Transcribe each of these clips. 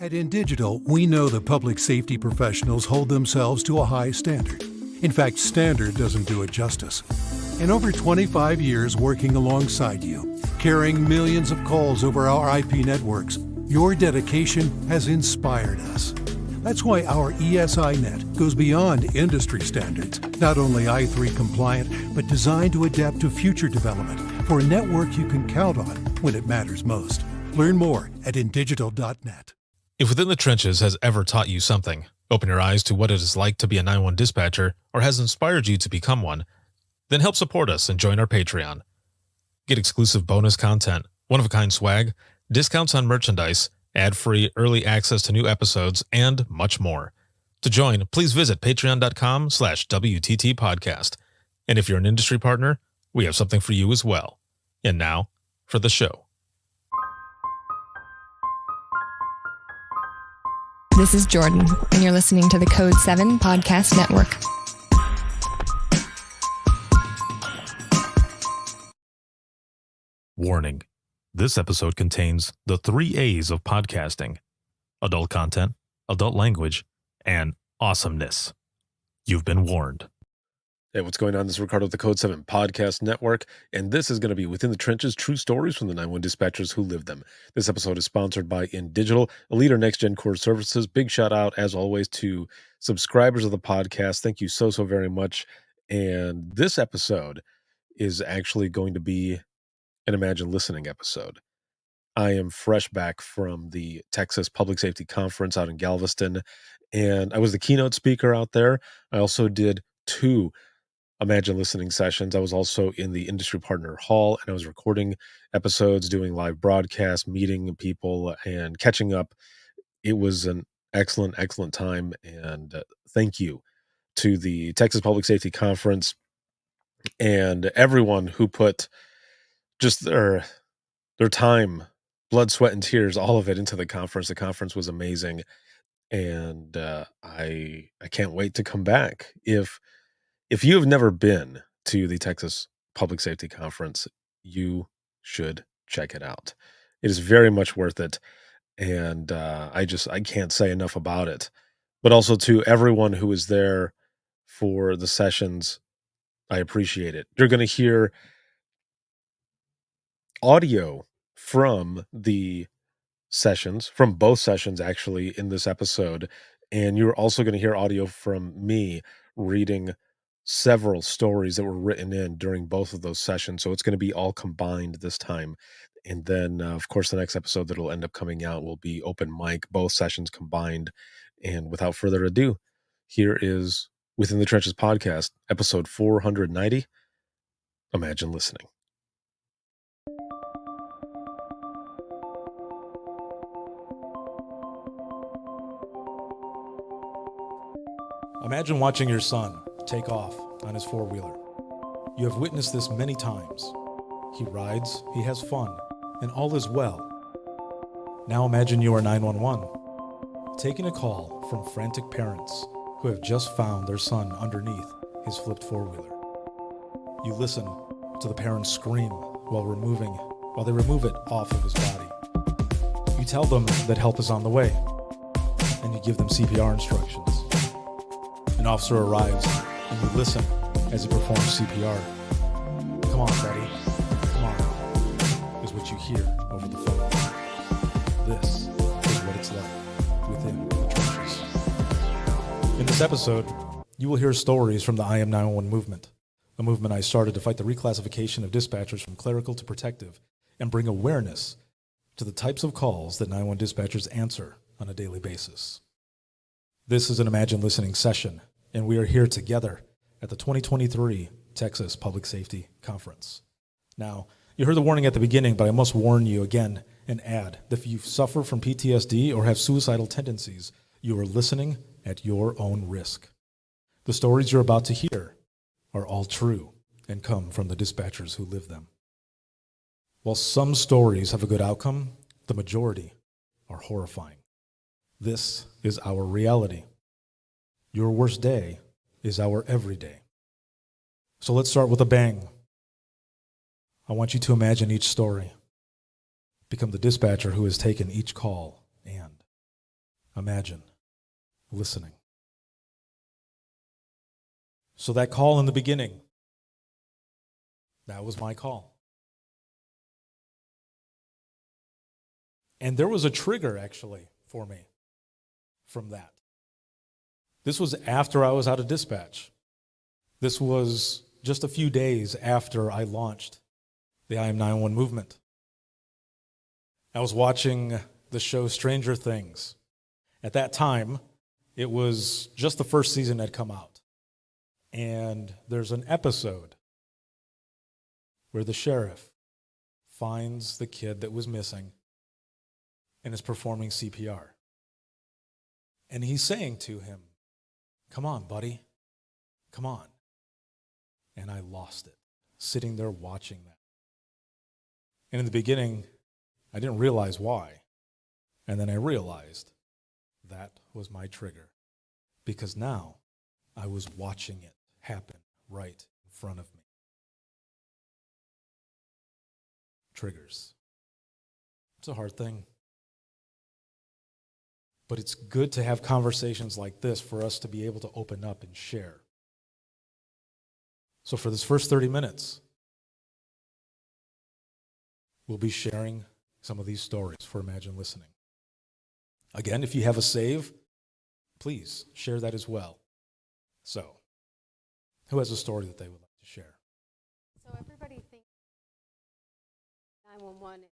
At InDigital, we know the public safety professionals hold themselves to a high standard. In fact, standard doesn't do it justice. In over 25 years working alongside you, carrying millions of calls over our IP networks, your dedication has inspired us. That's why our ESI Net goes beyond industry standards, not only i3 compliant, but designed to adapt to future development for a network you can count on when it matters most. Learn more at indigital.net. If Within the Trenches has ever taught you something, open your eyes to what it is like to be a 911 dispatcher, or has inspired you to become one, then help support us and join our Patreon. Get exclusive bonus content, one-of-a-kind swag, discounts on merchandise, ad-free early access to new episodes, and much more. To join, please visit patreon.com/WTT podcast. And if you're an industry partner, we have something for you as well. And now, for the show. This is Jordan, and you're listening to the Code 7 Podcast Network. Warning. This episode contains the 3 A's of podcasting: adult content, adult language, and awesomeness. You've been warned. Hey, what's going on? This is Ricardo with the Code 7 Podcast Network, and this is going to be Within the Trenches, true stories from the 911 dispatchers who live them. This episode is sponsored by InDigital, a leader in next-gen core services. Big shout-out, as always, to subscribers of the podcast. Thank you so very much. And this episode is actually going to be an Imagine Listening episode. I am fresh back from the Texas Public Safety Conference out in Galveston, and I was the keynote speaker out there. I also did 2 Imagine Listening sessions. I was also in the industry partner hall, and I was recording episodes, doing live broadcasts, meeting people, and catching up. It was an excellent time, and thank you to the Texas Public Safety Conference and everyone who put just their time, blood, sweat, and tears, all of it into the conference. The conference was amazing, and I can't wait to come back. If you have never been to the Texas Public Safety Conference, you should check it out. It is very much worth it, and I can't say enough about it. But also to everyone who was there for the sessions, I appreciate it. You're going to hear audio from the sessions, from both sessions actually, in this episode, and you're also going to hear audio from me reading several stories that were written in during both of those sessions. So it's going to be all combined this time. And then, of course, the next episode that'll end up coming out will be open mic, both sessions combined. And without further ado, here is Within the Trenches podcast, episode 490, Imagine Listening. Imagine watching your son take off on his four-wheeler. You have witnessed this many times. He rides, he has fun, and all is well. Now imagine you are 911, taking a call from frantic parents who have just found their son underneath his flipped four-wheeler. You listen to the parents scream while they remove it off of his body. You tell them that help is on the way, and you give them CPR instructions. An officer arrives, and you listen as he performs CPR. "Come on, Freddie. Come on," is what you hear over the phone. This is what it's like within the trenches. In this episode, you will hear stories from the I Am 911 movement, a movement I started to fight the reclassification of dispatchers from clerical to protective and bring awareness to the types of calls that 911 dispatchers answer on a daily basis. This is an Imagine Listening session, and we are here together at the 2023 Texas Public Safety Conference. Now, you heard the warning at the beginning, but I must warn you again and add that if you suffer from PTSD or have suicidal tendencies, you are listening at your own risk. The stories you're about to hear are all true and come from the dispatchers who live them. While some stories have a good outcome, the majority are horrifying. This is our reality. Your worst day is our everyday. So let's start with a bang. I want you to imagine each story. Become the dispatcher who has taken each call and Imagine listening. So that call in the beginning, that was my call. And there was a trigger, actually, for me from that. This was after I was out of dispatch. This was just a few days after I launched the I Am 911 movement. I was watching the show Stranger Things. At that time, it was just the first season had come out. And there's an episode where the sheriff finds the kid that was missing and is performing CPR. And he's saying to him, "Come on, buddy, come on." And I lost it, sitting there watching that. And in the beginning, I didn't realize why. And then I realized that was my trigger, because now I was watching it happen right in front of me. Triggers. It's a hard thing. But it's good to have conversations like this for us to be able to open up and share. So for this first 30 minutes, we'll be sharing some of these stories for Imagine Listening. Again, if you have a save, please share that as well. So, who has a story that they would like to share? So everybody thinks 911,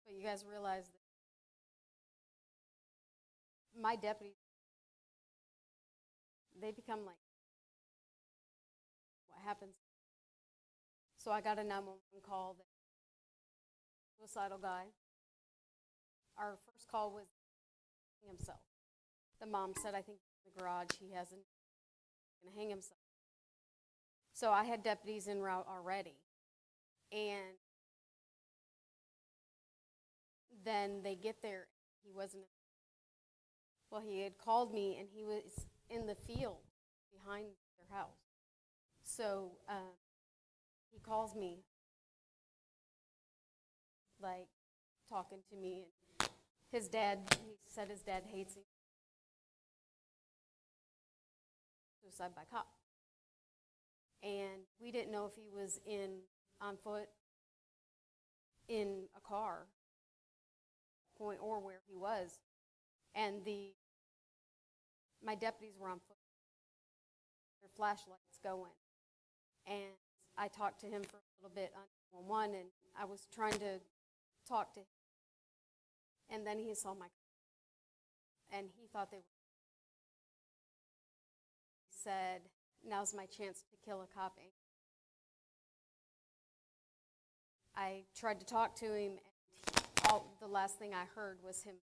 but you guys realize that my deputies, they become like, what happens? So I got a 911 call, that suicidal guy. Our first call was himself. The mom said, "I think in the garage he hasn't going to hang himself." So I had deputies en route already. And then they get there, he wasn't. Well, he had called me, and he was in the field behind their house. So he calls me, like, talking to me. And his dad, he said his dad hates him. Suicide by cop. And we didn't know if he was on foot, in a car, point, or where he was. And my deputies were on foot, their flashlights going. And I talked to him for a little bit on 911, and I was trying to talk to him. And then he saw my car, and he thought they were. He said, "Now's my chance to kill a cop." I tried to talk to him, and the last thing I heard was him.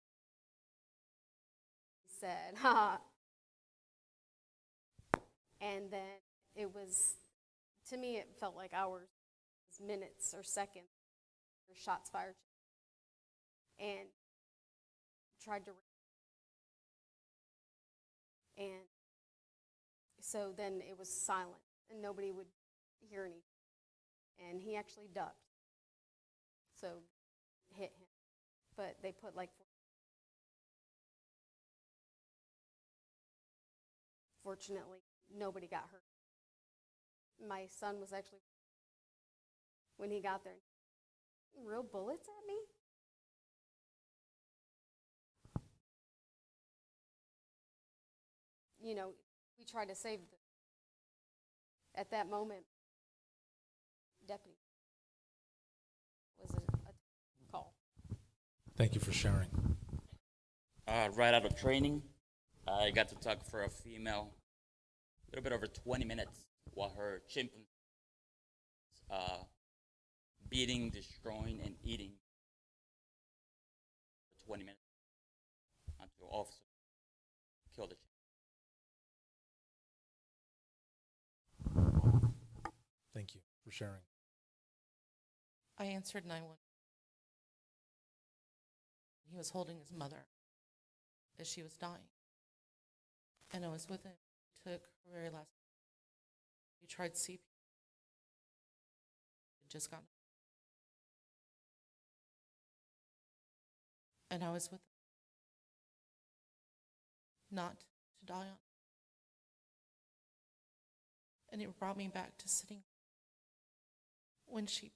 He said, "Ha." And then it was, to me, it felt like hours, minutes, or seconds. There were shots fired. And tried to. And so then it was silent, and nobody would hear anything. And he actually ducked. So hit him. But they put like. Fortunately, nobody got hurt. My son was actually, when he got there, real bullets at me? You know, we tried to save them. At that moment, deputy was a call. Thank you for sharing. Right out of training, I got to talk for a female a little bit over 20 minutes while her chimpanzee beating, destroying, and eating for 20 minutes until officer killed the chimpanzee. Thank you for sharing. I answered 911. He was holding his mother as she was dying. And I was with him. He took her very last. He tried CPR. It just got. and I was with not to die on. And it brought me back to sitting when she,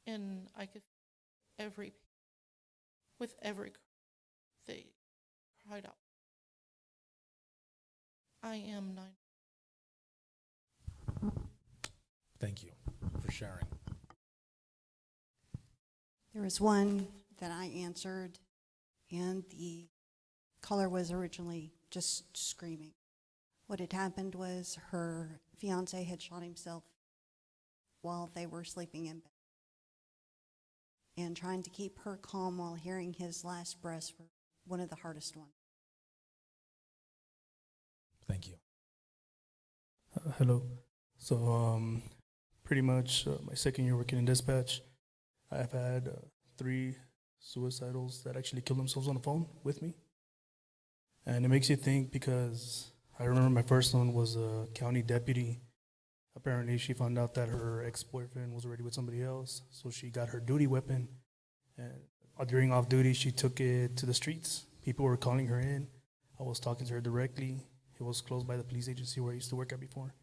and I could with every they cried out, I am 9. Thank you for sharing. There was one that I answered, and the caller was originally just screaming. What had happened was her fiance had shot himself while they were sleeping in bed. And trying to keep her calm while hearing his last breaths were one of the hardest ones. Thank you. Hello. So, pretty much my second year working in dispatch, I've had 3 suicidals that actually killed themselves on the phone with me. And it makes you think, because I remember my first one was a county deputy. Apparently she found out that her ex-boyfriend was already with somebody else, so she got her duty weapon, and during off duty she took it to the streets. People were calling her in. I was talking to her directly. It was close by the police agency where I used to work at before.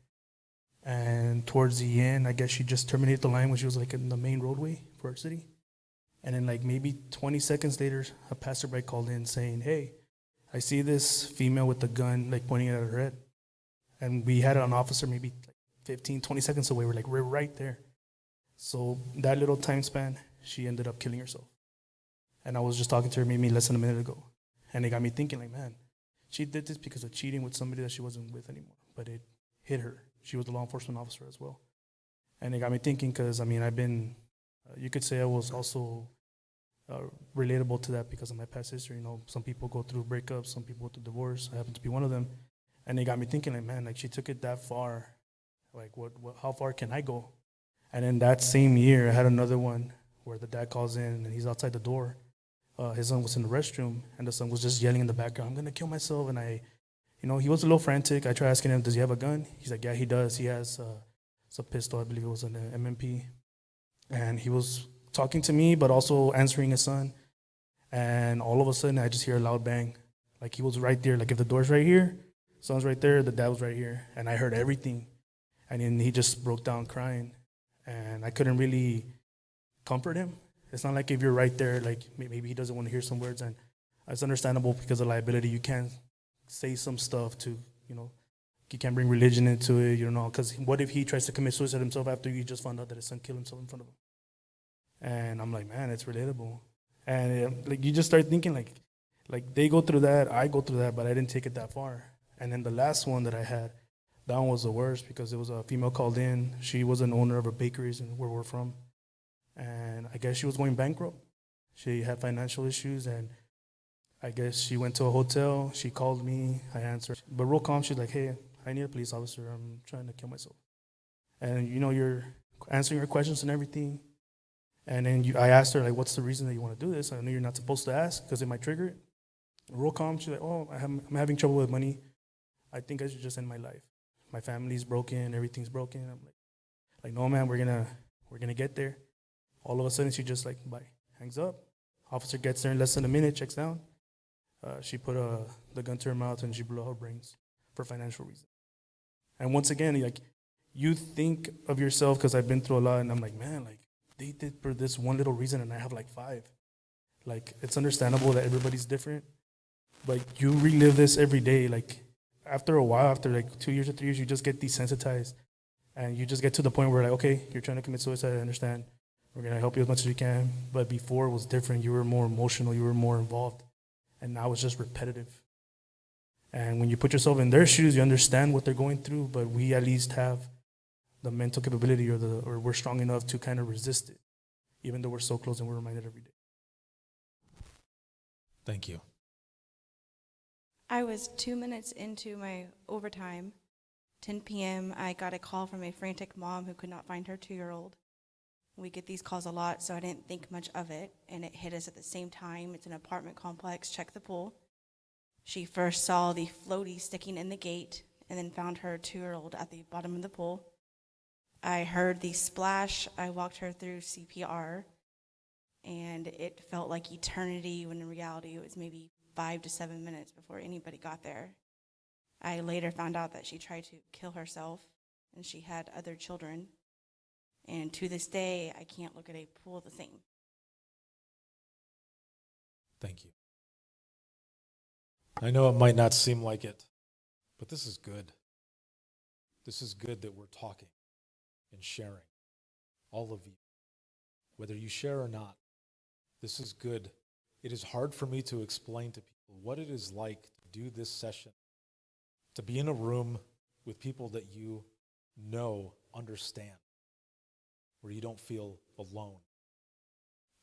And towards the end, I guess she just terminated the line when she was like in the main roadway for our city. And then like maybe 20 seconds later, a passerby called in saying, hey, I see this female with a gun like pointing it at her head. And we had an officer maybe like 15, 20 seconds away. We're right there. So that little time span, she ended up killing herself. And I was just talking to her maybe less than a minute ago. And it got me thinking like, man, she did this because of cheating with somebody that she wasn't with anymore. But it hit her. She was a law enforcement officer as well. And it got me thinking because, I mean, I've been, you could say I was also relatable to that because of my past history. You know, some people go through breakups, some people go through divorce. I happen to be one of them. And it got me thinking like, man, like she took it that far. Like, how far can I go? And then that same year, I had another one where the dad calls in and he's outside the door. His son was in the restroom, and the son was just yelling in the background, I'm going to kill myself. And he was a little frantic. I tried asking him, does he have a gun? He's like, yeah, he does. He has a pistol. I believe it was an MMP. And he was talking to me, but also answering his son. And all of a sudden, I just hear a loud bang. Like he was right there. Like if the door's right here, son's right there, the dad was right here. And I heard everything. And then he just broke down crying. And I couldn't really comfort him. It's not like if you're right there, like maybe he doesn't want to hear some words. And it's understandable because of liability. You can't say some stuff to, you can't bring religion into it, because what if he tries to commit suicide himself after you just found out that his son killed himself in front of him? And I'm like, man, it's relatable. And you just start thinking like they go through that, I go through that, but I didn't take it that far. And then the last one that I had, that one was the worst because it was a female called in. She was an owner of a bakeries and where we're from. And I guess she was going bankrupt. She had financial issues, and I guess she went to a hotel. She called me. I answered. But real calm, she's like, hey, I need a police officer. I'm trying to kill myself. And, you're answering her questions and everything. And then I asked her, like, what's the reason that you want to do this? I know you're not supposed to ask because it might trigger it. Real calm, she's like, oh, I'm having trouble with money. I think I should just end my life. My family's broken. Everything's broken. I'm like, no, man, we're gonna get there. All of a sudden, she just like, bye, hangs up. Officer gets there in less than a minute, checks down. She put the gun to her mouth and she blew out her brains for financial reasons. And once again, like, you think of yourself, because I've been through a lot, and I'm like, man, like, they did for this one little reason, and I have like 5. Like, it's understandable that everybody's different, but you relive this every day. Like, after a while, after like 2 years or 3 years, you just get desensitized, and you just get to the point where, like, okay, you're trying to commit suicide, I understand. We're going to help you as much as we can. But before it was different. You were more emotional. You were more involved. And now it's just repetitive. And when you put yourself in their shoes, you understand what they're going through. But we at least have the mental capability or we're strong enough to kind of resist it, even though we're so close and we're reminded every day. Thank you. I was 2 minutes into my overtime, 10 p.m. I got a call from a frantic mom who could not find her 2-year-old. We get these calls a lot, so I didn't think much of it, and it hit us at the same time. It's an apartment complex. Check the pool. She first saw the floaty sticking in the gate and then found her 2-year-old at the bottom of the pool. I heard the splash. I walked her through CPR, and it felt like eternity when in reality it was maybe 5 to 7 minutes before anybody got there. I later found out that she tried to kill herself and she had other children. And to this day, I can't look at a pool the same. Thank you. I know it might not seem like it, but this is good. This is good that we're talking and sharing, all of you. Whether you share or not, this is good. It is hard for me to explain to people what it is like to do this session, to be in a room with people that you know, understand, where you don't feel alone.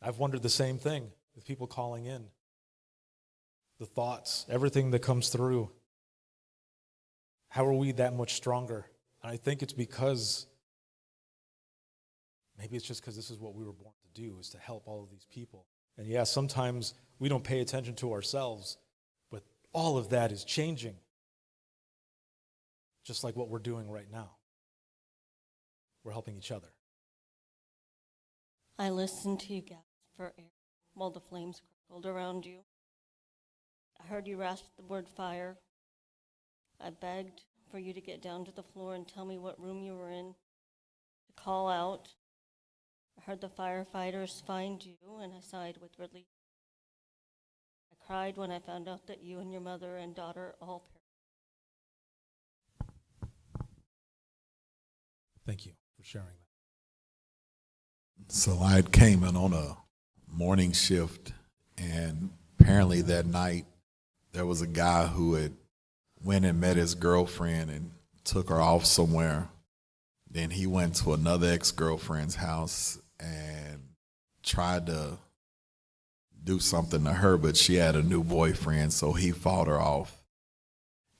I've wondered the same thing with people calling in. The thoughts, everything that comes through. How are we that much stronger? And I think it's because, maybe it's just because this is what we were born to do, is to help all of these people. And yeah, sometimes we don't pay attention to ourselves, but all of that is changing. Just like what we're doing right now. We're helping each other. I listened to you gasp for air while the flames crackled around you. I heard you rasp the word fire. I begged for you to get down to the floor and tell me what room you were in, to call out. I heard the firefighters find you, and I sighed with relief. I cried when I found out that you and your mother and daughter all perished. Thank you for sharing that. So I came in on a morning shift, and apparently that night there was a guy who had went and met his girlfriend and took her off somewhere. Then he went to another ex-girlfriend's house and tried to do something to her, but she had a new boyfriend, so he fought her off.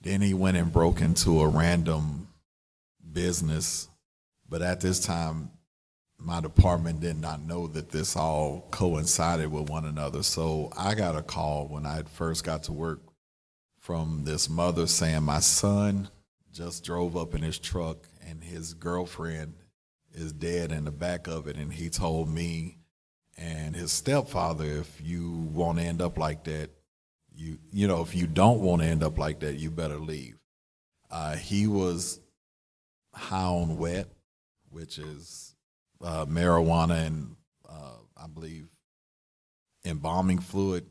Then he went and broke into a random business, but at this time, my department did not know that this all coincided with one another. So I got a call when I first got to work from this mother saying my son just drove up in his truck and his girlfriend is dead in the back of it. And he told me and his stepfather, if you want to end up like that, you know, if you don't want to end up like that, you better leave. He was high on wet, which is marijuana and I believe embalming fluid,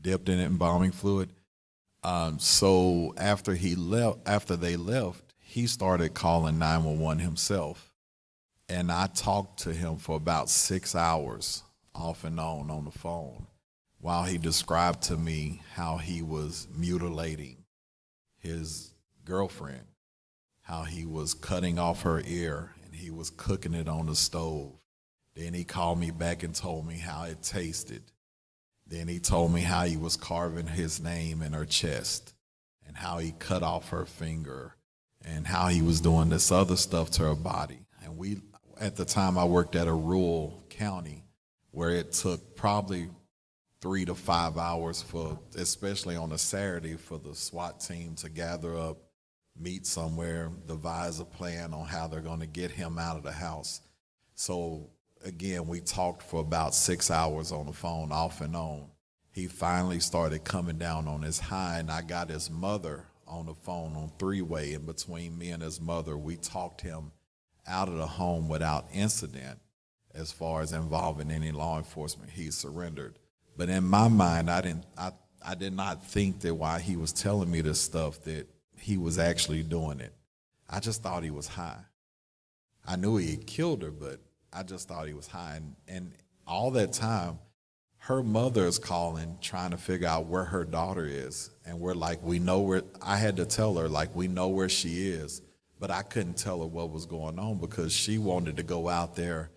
dipped in embalming fluid. So after they left, he started calling 911 himself. And I talked to him for about 6 hours off and on the phone while he described to me how he was mutilating his girlfriend, how he was cutting off her ear and he was cooking it on the stove. Then he called me back and told me how it tasted. Then he told me how he was carving his name in her chest and how he cut off her finger and how he was doing this other stuff to her body. And at the time I worked at a rural county where it took probably 3 to 5 hours for, especially on a Saturday, for the SWAT team to gather up, meet somewhere, devise a plan on how they're going to get him out of the house. So again, we talked for about 6 hours on the phone, off and on. He finally started coming down on his high, and I got his mother on the phone on three-way. And between me and his mother, we talked him out of the home without incident as far as involving any law enforcement. He surrendered. But in my mind, I did not think that while he was telling me this stuff that he was actually doing it. I just thought he was high. I knew he had killed her, but I just thought he was high. And all that time, her mother is calling, trying to figure out where her daughter is. And we're like, we know where, I had to tell her, like, we know where she is. But I couldn't tell her what was going on because she wanted to go out there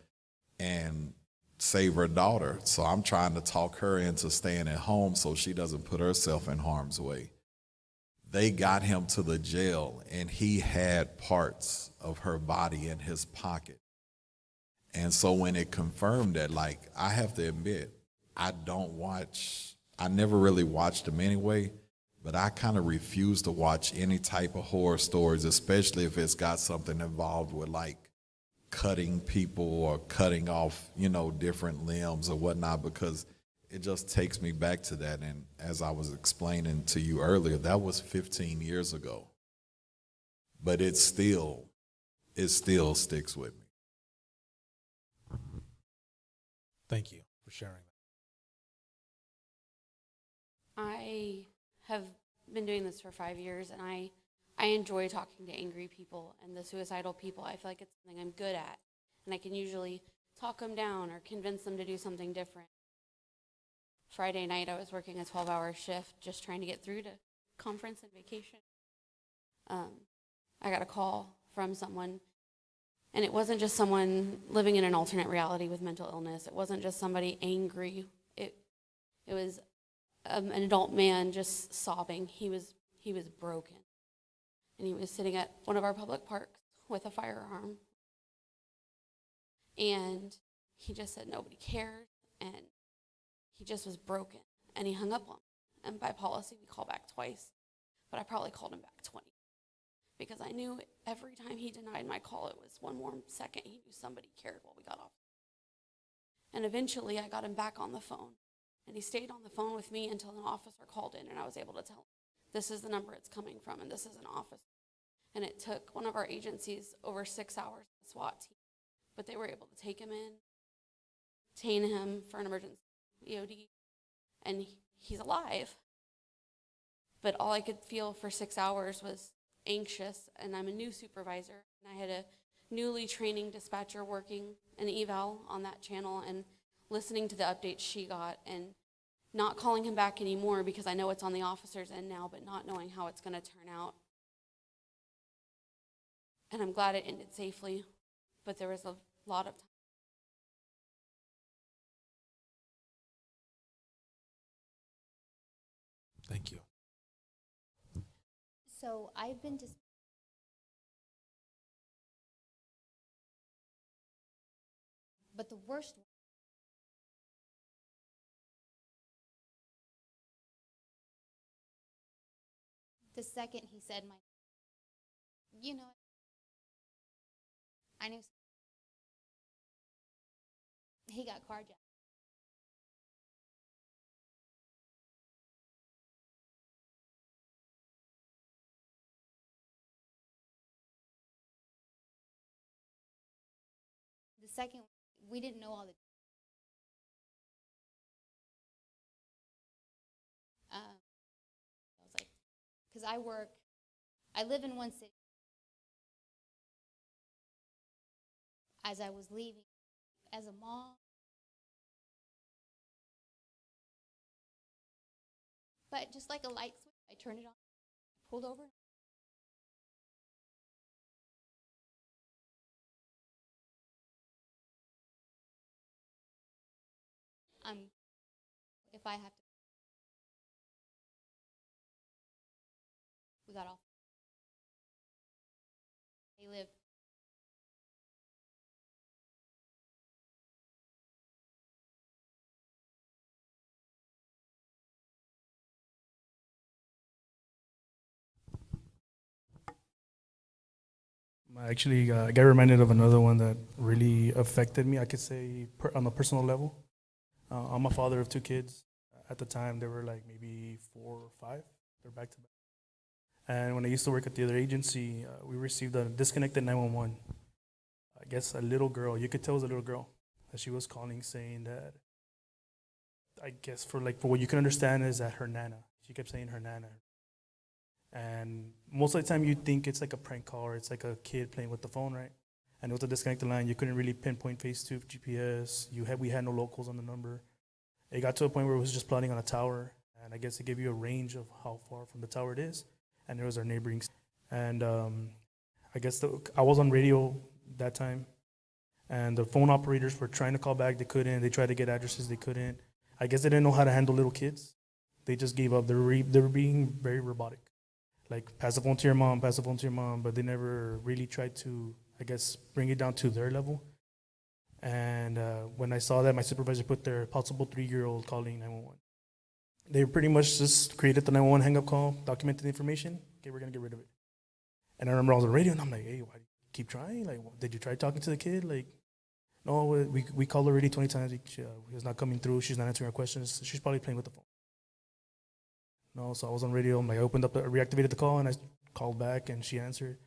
and save her daughter. So I'm trying to talk her into staying at home so she doesn't put herself in harm's way. They got him to the jail, and he had parts of her body in his pocket. And so when it confirmed that, like, I have to admit, I never really watched them anyway, but I kind of refuse to watch any type of horror stories, especially if it's got something involved with, like, cutting people or cutting off, different limbs or whatnot, because it just takes me back to that. And as I was explaining to you earlier, that was 15 years ago. But it still sticks with me. Thank you for sharing that. I have been doing this for 5 years, and I enjoy talking to angry people and the suicidal people. I feel like it's something I'm good at, and I can usually talk them down or convince them to do something different. Friday night, I was working a 12-hour shift just trying to get through to conference and vacation. I got a call from someone, and it wasn't just someone living in an alternate reality with mental illness. It wasn't just somebody angry. It was an adult man just sobbing. He was broken, and he was sitting at one of our public parks with a firearm, and he just said nobody cared, and he just was broken, and he hung up on me. And by policy, we call back twice, but I probably called him back 20, because I knew every time he denied my call, it was one more second he knew somebody cared while we got off. And eventually, I got him back on the phone, and he stayed on the phone with me until an officer called in, and I was able to tell him, this is the number it's coming from, and this is an officer. And it took one of our agencies over 6 hours, the SWAT team, but they were able to take him in, detain him for an emergency EOD, and he's alive. But all I could feel for 6 hours was anxious, and I'm a new supervisor, and I had a newly training dispatcher working an eval on that channel and listening to the updates she got and not calling him back anymore because I know it's on the officer's end now, but not knowing how it's going to turn out. And I'm glad it ended safely, but there was a lot of time. Thank you. So I've been but the worst one, the second he said I knew he got carjacked. The second, we didn't know all the I was like, because I live in one city. As I was leaving, as a mom, but just like a light switch, I turned it on, pulled over. If I have to, we got off. They live. Actually, I got reminded of another one that really affected me, I could say, on a personal level. I'm a father of 2 kids. At the time, they were like maybe 4 or 5. They're back to back. And when I used to work at the other agency, we received a disconnected 911. I guess a little girl, you could tell it was a little girl, that she was calling saying that, I guess for what you can understand is that her nana. She kept saying her nana. And most of the time you think it's like a prank call or it's like a kid playing with the phone, right? And it was a disconnected line. You couldn't really pinpoint face to GPS. We had no locals on the number. It got to a point where it was just plotting on a tower. And I guess it gave you a range of how far from the tower it is. And there was our neighboring. And I guess I was on radio that time. And the phone operators were trying to call back. They couldn't. They tried to get addresses. They couldn't. I guess they didn't know how to handle little kids. They just gave up. They were being very robotic. Like, pass the phone to your mom, pass the phone to your mom. But they never really tried to, I guess, bring it down to their level. And when I saw that, my supervisor put their possible 3-year-old calling 911. They pretty much just created the 911 hang-up call, documented the information. Okay, we're going to get rid of it. And I remember I was on the radio, and I'm like, hey, why keep trying. Like, did you try talking to the kid? Like, no, we called already 20 times. She's not coming through. She's not answering our questions. She's probably playing with the phone. No, so I was on radio. I'm like, I reactivated the call, and I called back, and she answered.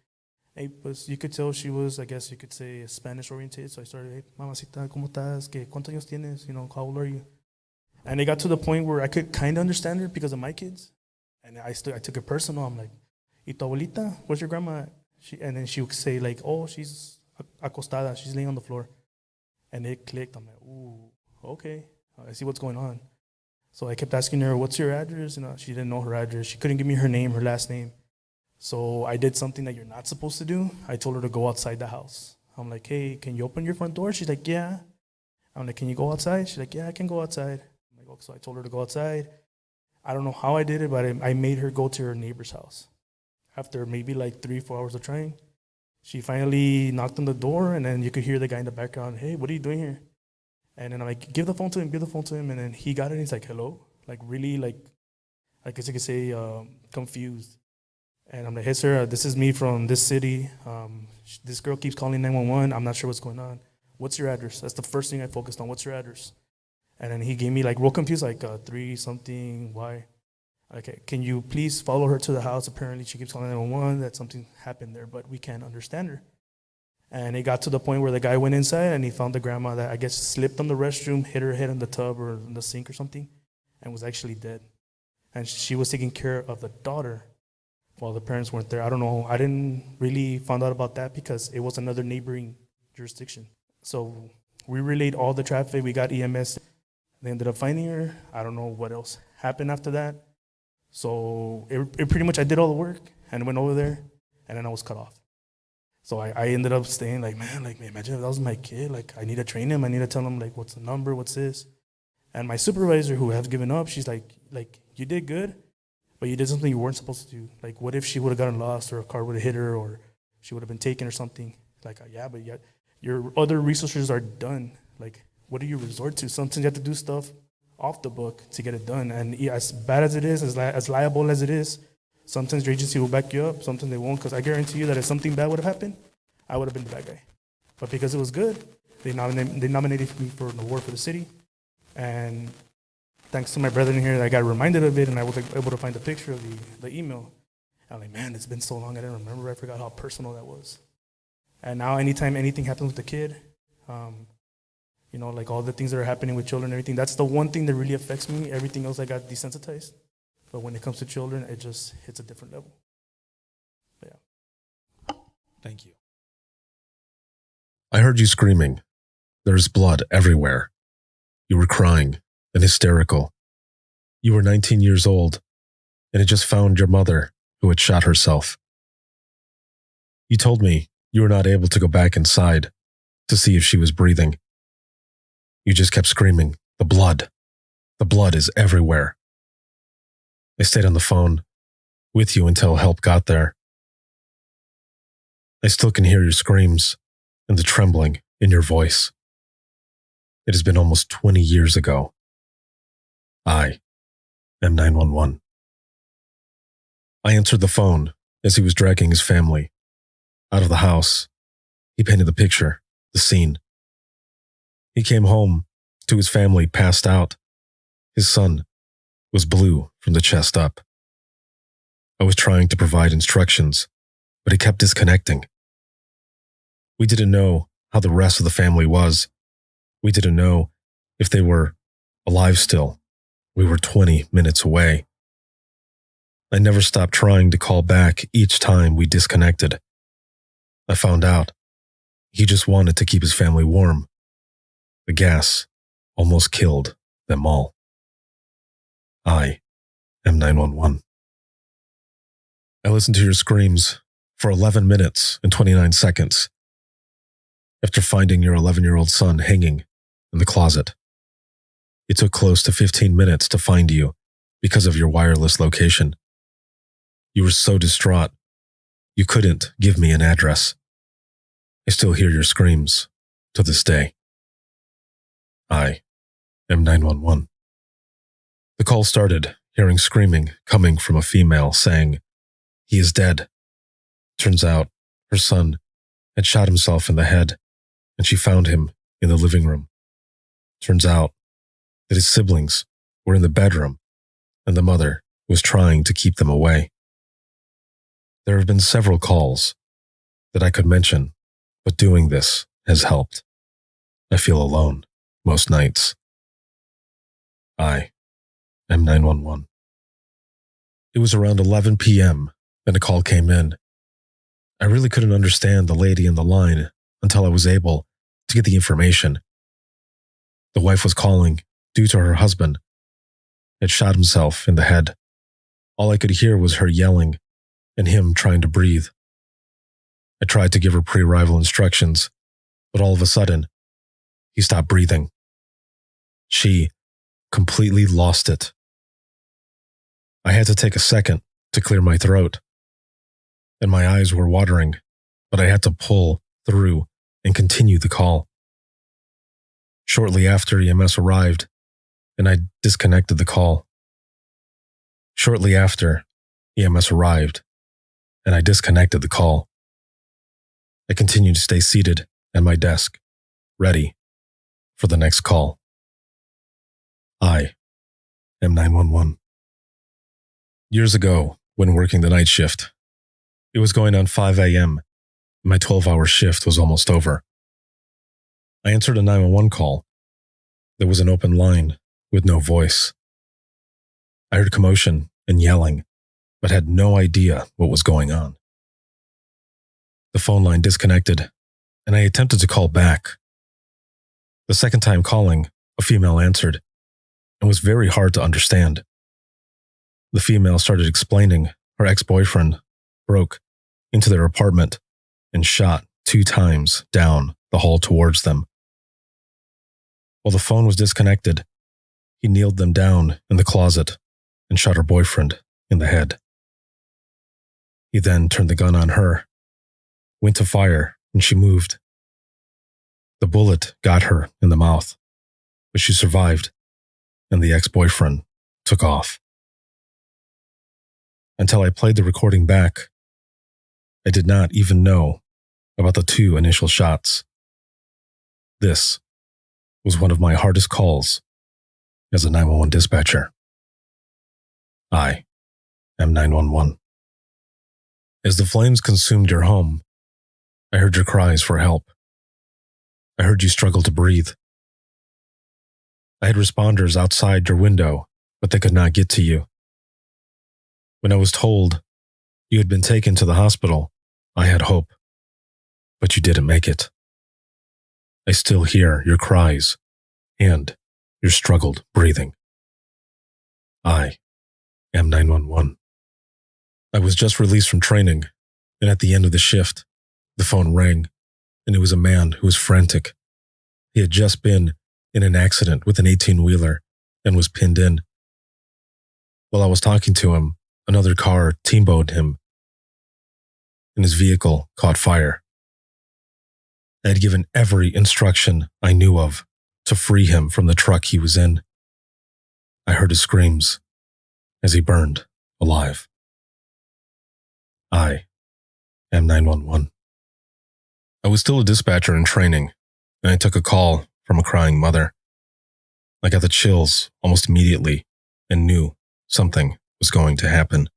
Hey, pues you could tell she was, I guess you could say, Spanish oriented. So I started, hey, mamacita, ¿cómo estás? ¿Cuántos años tienes? You know, how old are you? And it got to the point where I could kind of understand her because of my kids. And I took it personal. I'm like, ¿y tu abuelita? Where's your grandma? And then she would say, like, oh, she's acostada. She's laying on the floor. And it clicked. I'm like, ooh, okay. I see what's going on. So I kept asking her, what's your address? You know, she didn't know her address. She couldn't give me her name, her last name. So I did something that you're not supposed to do. I told her to go outside the house. I'm like, hey, can you open your front door? She's like, yeah. I'm like, can you go outside? She's like, yeah, I can go outside. I'm like, okay. So I told her to go outside. I don't know how I did it, but I made her go to her neighbor's house. After maybe like 3-4 hours of trying, she finally knocked on the door, and then you could hear the guy in the background, hey, what are you doing here? And then I'm like, give the phone to him. And then he got it, and he's like, hello? Like, really, like, I guess you could say confused. And I'm like, hey, sir, this is me from this city. This girl keeps calling 911. I'm not sure what's going on. What's your address? That's the first thing I focused on. What's your address? And then he gave me, like, real confused, like 3-something, why? Okay, can you please follow her to the house? Apparently, she keeps calling 911, that something happened there, but we can't understand her. And it got to the point where the guy went inside, and he found the grandma that I guess slipped on the restroom, hit her head in the tub or in the sink or something, and was actually dead. And she was taking care of the daughter while the parents weren't there. I don't know. I didn't really find out about that because it was another neighboring jurisdiction. So we relayed all the traffic. We got EMS. They ended up finding her. I don't know what else happened after that. So it pretty much, I did all the work and went over there, and then I was cut off. So I ended up staying like, man, imagine if that was my kid. Like, I need to train him. I need to tell him, like, what's the number, what's this? And my supervisor, who has given up, she's like, you did good, but you did something you weren't supposed to do. Like, what if she would have gotten lost, or a car would have hit her, or she would have been taken or something? Like, yeah, but yet your other resources are done. Like, what do you resort to? Sometimes you have to do stuff off the book to get it done. And as bad as it is, as liable as it is, sometimes your agency will back you up, sometimes they won't, because I guarantee you that if something bad would have happened, I would have been the bad guy. But because it was good, they nominated me for an award for the city. And thanks to my brethren here, I got reminded of it, and I was able to find a picture of the email. I'm like, man, it's been so long, I didn't remember. I forgot how personal that was. And now anytime anything happens with the kid, you know, like all the things that are happening with children and everything, that's the one thing that really affects me. Everything else I got desensitized. But when it comes to children, it just hits a different level. But yeah. Thank you. I heard you screaming. There's blood everywhere. You were crying and hysterical. You were 19 years old, and had just found your mother, who had shot herself. You told me you were not able to go back inside to see if she was breathing. You just kept screaming, the blood. The blood is everywhere. I stayed on the phone with you until help got there. I still can hear your screams and the trembling in your voice. It has been almost 20 years ago. I am 911. I answered the phone as he was dragging his family out of the house. He painted the picture, the scene. He came home to his family passed out. His son was blue from the chest up. I was trying to provide instructions, but he kept disconnecting. We didn't know how the rest of the family was. We didn't know if they were alive still. We were 20 minutes away. I never stopped trying to call back each time we disconnected. I found out he just wanted to keep his family warm. The gas almost killed them all. I am 911. I listened to your screams for 11 minutes and 29 seconds after finding your 11-year-old son hanging in the closet. It took close to 15 minutes to find you because of your wireless location. You were so distraught, you couldn't give me an address. I still hear your screams to this day. I am 911. The call started hearing screaming coming from a female saying, "He is dead." Turns out her son had shot himself in the head, and she found him in the living room. Turns out that his siblings were in the bedroom, and the mother was trying to keep them away. There have been several calls that I could mention, but doing this has helped. I feel alone most nights. I am 911. It was around 11 p.m. and a call came in. I really couldn't understand the lady in the line until I was able to get the information. The wife was calling due to her husband had shot himself in the head. All I could hear was her yelling and him trying to breathe. I tried to give her pre-arrival instructions, but all of a sudden, he stopped breathing. She completely lost it. I had to take a second to clear my throat, and my eyes were watering, but I had to pull through and continue the call. Shortly after, EMS arrived, and I disconnected the call. Shortly after, EMS arrived, and I disconnected the call. I continued to stay seated at my desk, ready for the next call. I am 911. Years ago, when working the night shift, it was going on 5 a.m. My 12-hour shift was almost over. I answered a 911 call. There was an open line with no voice. I heard commotion and yelling, but had no idea what was going on. The phone line disconnected, and I attempted to call back. The second time calling, a female answered, and was very hard to understand. The female started explaining her ex-boyfriend broke into their apartment and shot 2 times down the hall towards them. While the phone was disconnected, he kneeled them down in the closet and shot her boyfriend in the head. He then turned the gun on her, went to fire, and she moved. The bullet got her in the mouth, but she survived, and the ex-boyfriend took off. Until I played the recording back, I did not even know about the 2 initial shots. This was one of my hardest calls as a 911 dispatcher. I am 911. As the flames consumed your home, I heard your cries for help. I heard you struggle to breathe. I had responders outside your window, but they could not get to you. When I was told you had been taken to the hospital, I had hope, but you didn't make it. I still hear your cries and your struggled breathing. I am 911. I was just released from training, and at the end of the shift, the phone rang, and it was a man who was frantic. He had just been in an accident with an 18-wheeler and was pinned in. While I was talking to him, another car team-bowed him, and his vehicle caught fire. I had given every instruction I knew of to free him from the truck he was in. I heard his screams as he burned alive. I am 911. I was still a dispatcher in training, and I took a call from a crying mother. I got the chills almost immediately and knew something was going to happen.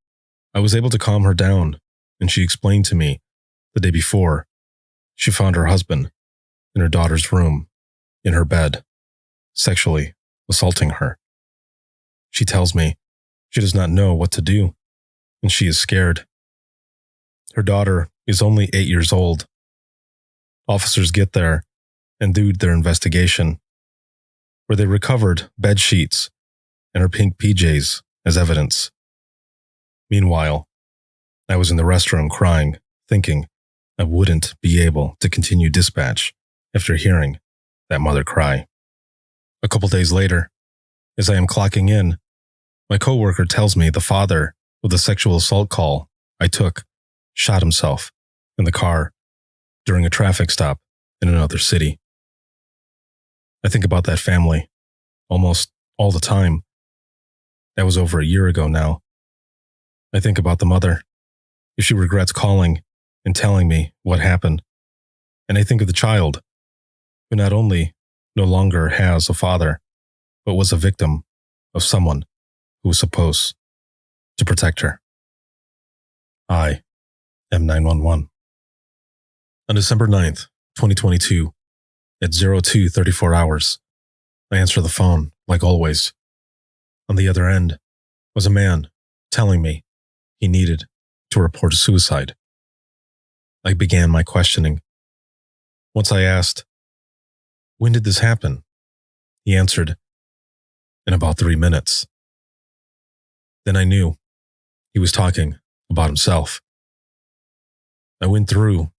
I was able to calm her down, and she explained to me the day before she found her husband in her daughter's room, in her bed, sexually assaulting her. She tells me she does not know what to do, and she is scared. Her daughter is only 8 years old. Officers get there and do their investigation, where they recovered bed sheets and her pink PJs as evidence. Meanwhile, I was in the restroom crying, thinking I wouldn't be able to continue dispatch after hearing that mother cry. A couple days later, as I am clocking in, my coworker tells me the father of the sexual assault call I took shot himself in the car during a traffic stop in another city. I think about that family almost all the time. That was over a year ago now. I think about the mother, if she regrets calling and telling me what happened, And I think of the child who not only no longer has a father, but was a victim of someone who was supposed to protect her. I am 911. On December 9th, 2022, at 02:34 hours, I answer the phone, like always. On the other end was a man telling me he needed to report a suicide. I began my questioning. Once I asked, "When did this happen?" he answered, "In about 3 minutes." Then I knew he was talking about himself. I went through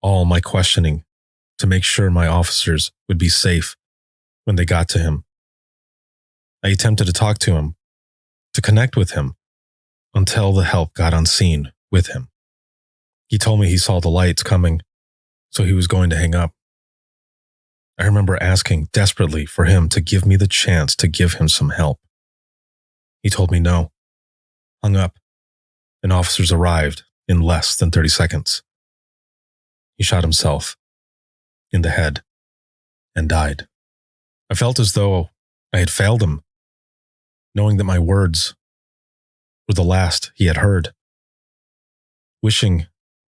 all my questioning to make sure my officers would be safe when they got to him. I attempted to talk to him, to connect with him, until the help got on scene with him. He told me he saw the lights coming, so he was going to hang up. I remember asking desperately for him to give me the chance to give him some help. He told me no, hung up, and officers arrived in less than 30 seconds. He shot himself in the head and died. I felt as though I had failed him, knowing that my words were the last he had heard, wishing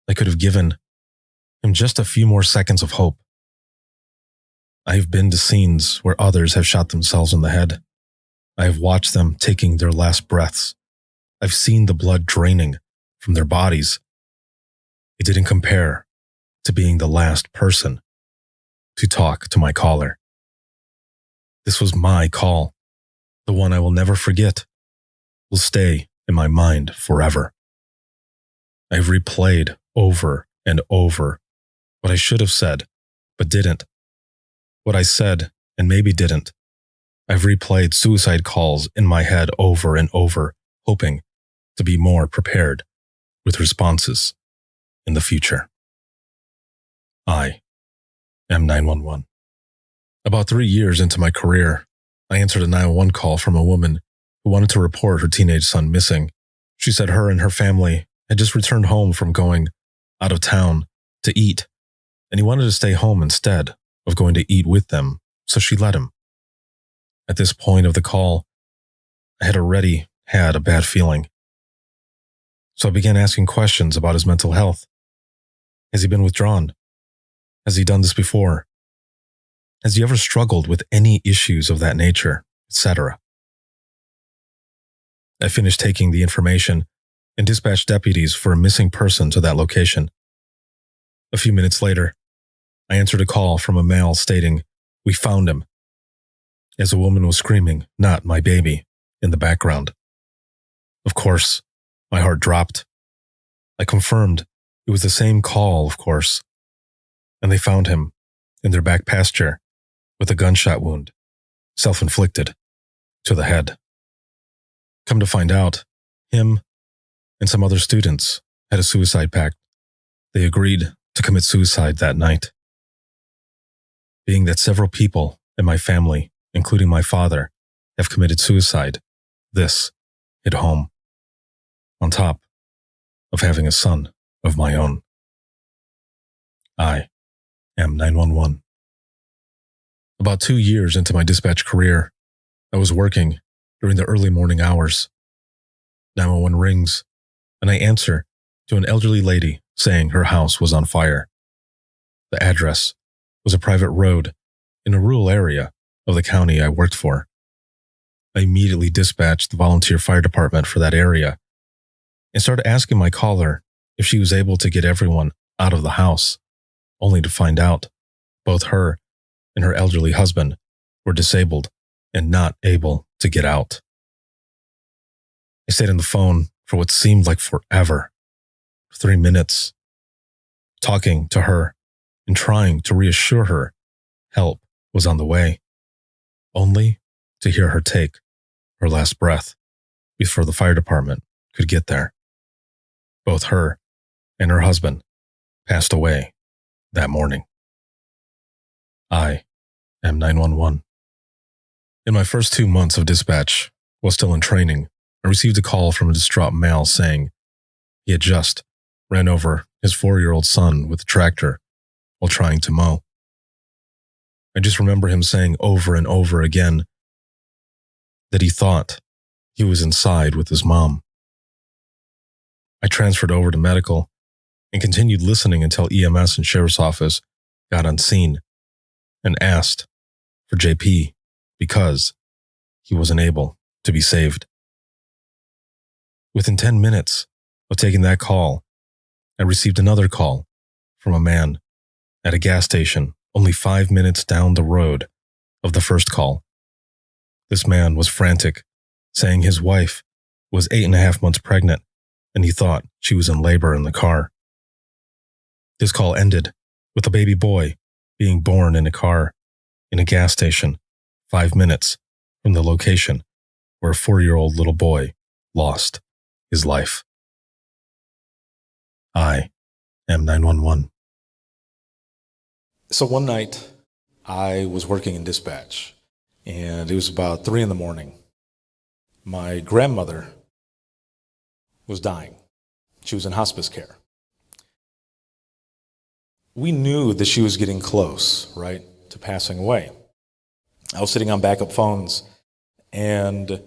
I could have given him just a few more seconds of hope. I have been to scenes where others have shot themselves in the head. I have watched them taking their last breaths. I've seen the blood draining from their bodies. It didn't compare to being the last person to talk to my caller. This was my call, the one I will never forget, will stay in my mind forever. I've replayed over and over what I should have said, but didn't. What I said and maybe didn't. I've replayed suicide calls in my head over and over, hoping to be more prepared with responses in the future. I am 911. About 3 years into my career, I answered a 911 call from a woman who wanted to report her teenage son missing. She said her and her family had just returned home from going out of town to eat, and he wanted to stay home instead of going to eat with them, so she let him. At this point of the call, I had already had a bad feeling. So I began asking questions about his mental health. Has he been withdrawn? Has he done this before? Has he ever struggled with any issues of that nature, etc.? I finished taking the information and dispatched deputies for a missing person to that location. A few minutes later, I answered a call from a male stating, "We found him," as a woman was screaming, "Not my baby," in the background. Of course, my heart dropped. I confirmed it was the same call, of course, and they found him in their back pasture with a gunshot wound, self-inflicted, to the head. Come to find out, him and some other students had a suicide pact. They agreed to commit suicide that night. Being that several people in my family, including my father, have committed suicide, this hit home, on top of having a son of my own. I am 911. About 2 years into my dispatch career, I was working during the early morning hours. 911 rings, and I answer to an elderly lady saying her house was on fire. The address was a private road in a rural area of the county I worked for. I immediately dispatched the volunteer fire department for that area and started asking my caller if she was able to get everyone out of the house, only to find out both her and her elderly husband were disabled and not able to get out. I stayed on the phone for what seemed like forever, 3 minutes, talking to her and trying to reassure her help was on the way, only to hear her take her last breath before the fire department could get there. Both her and her husband passed away that morning. I am 911. In my first 2 months of dispatch, while still in training, I received a call from a distraught male saying he had just ran over his 4-year-old son with a tractor while trying to mow. I just remember him saying over and over again that he thought he was inside with his mom. I transferred over to medical and continued listening until EMS and sheriff's office got on scene and asked for JP because he wasn't able to be saved. Within 10 minutes of taking that call, I received another call from a man at a gas station only 5 minutes down the road of the first call. This man was frantic, saying his wife was 8.5 months pregnant and he thought she was in labor in the car. This call ended with a baby boy being born in a car in a gas station 5 minutes from the location where a 4-year-old little boy lost his life. I am 911. So one night, I was working in dispatch, and it was about 3 a.m. My grandmother was dying. She was in hospice care. We knew that she was getting close, right, to passing away. I was sitting on backup phones, and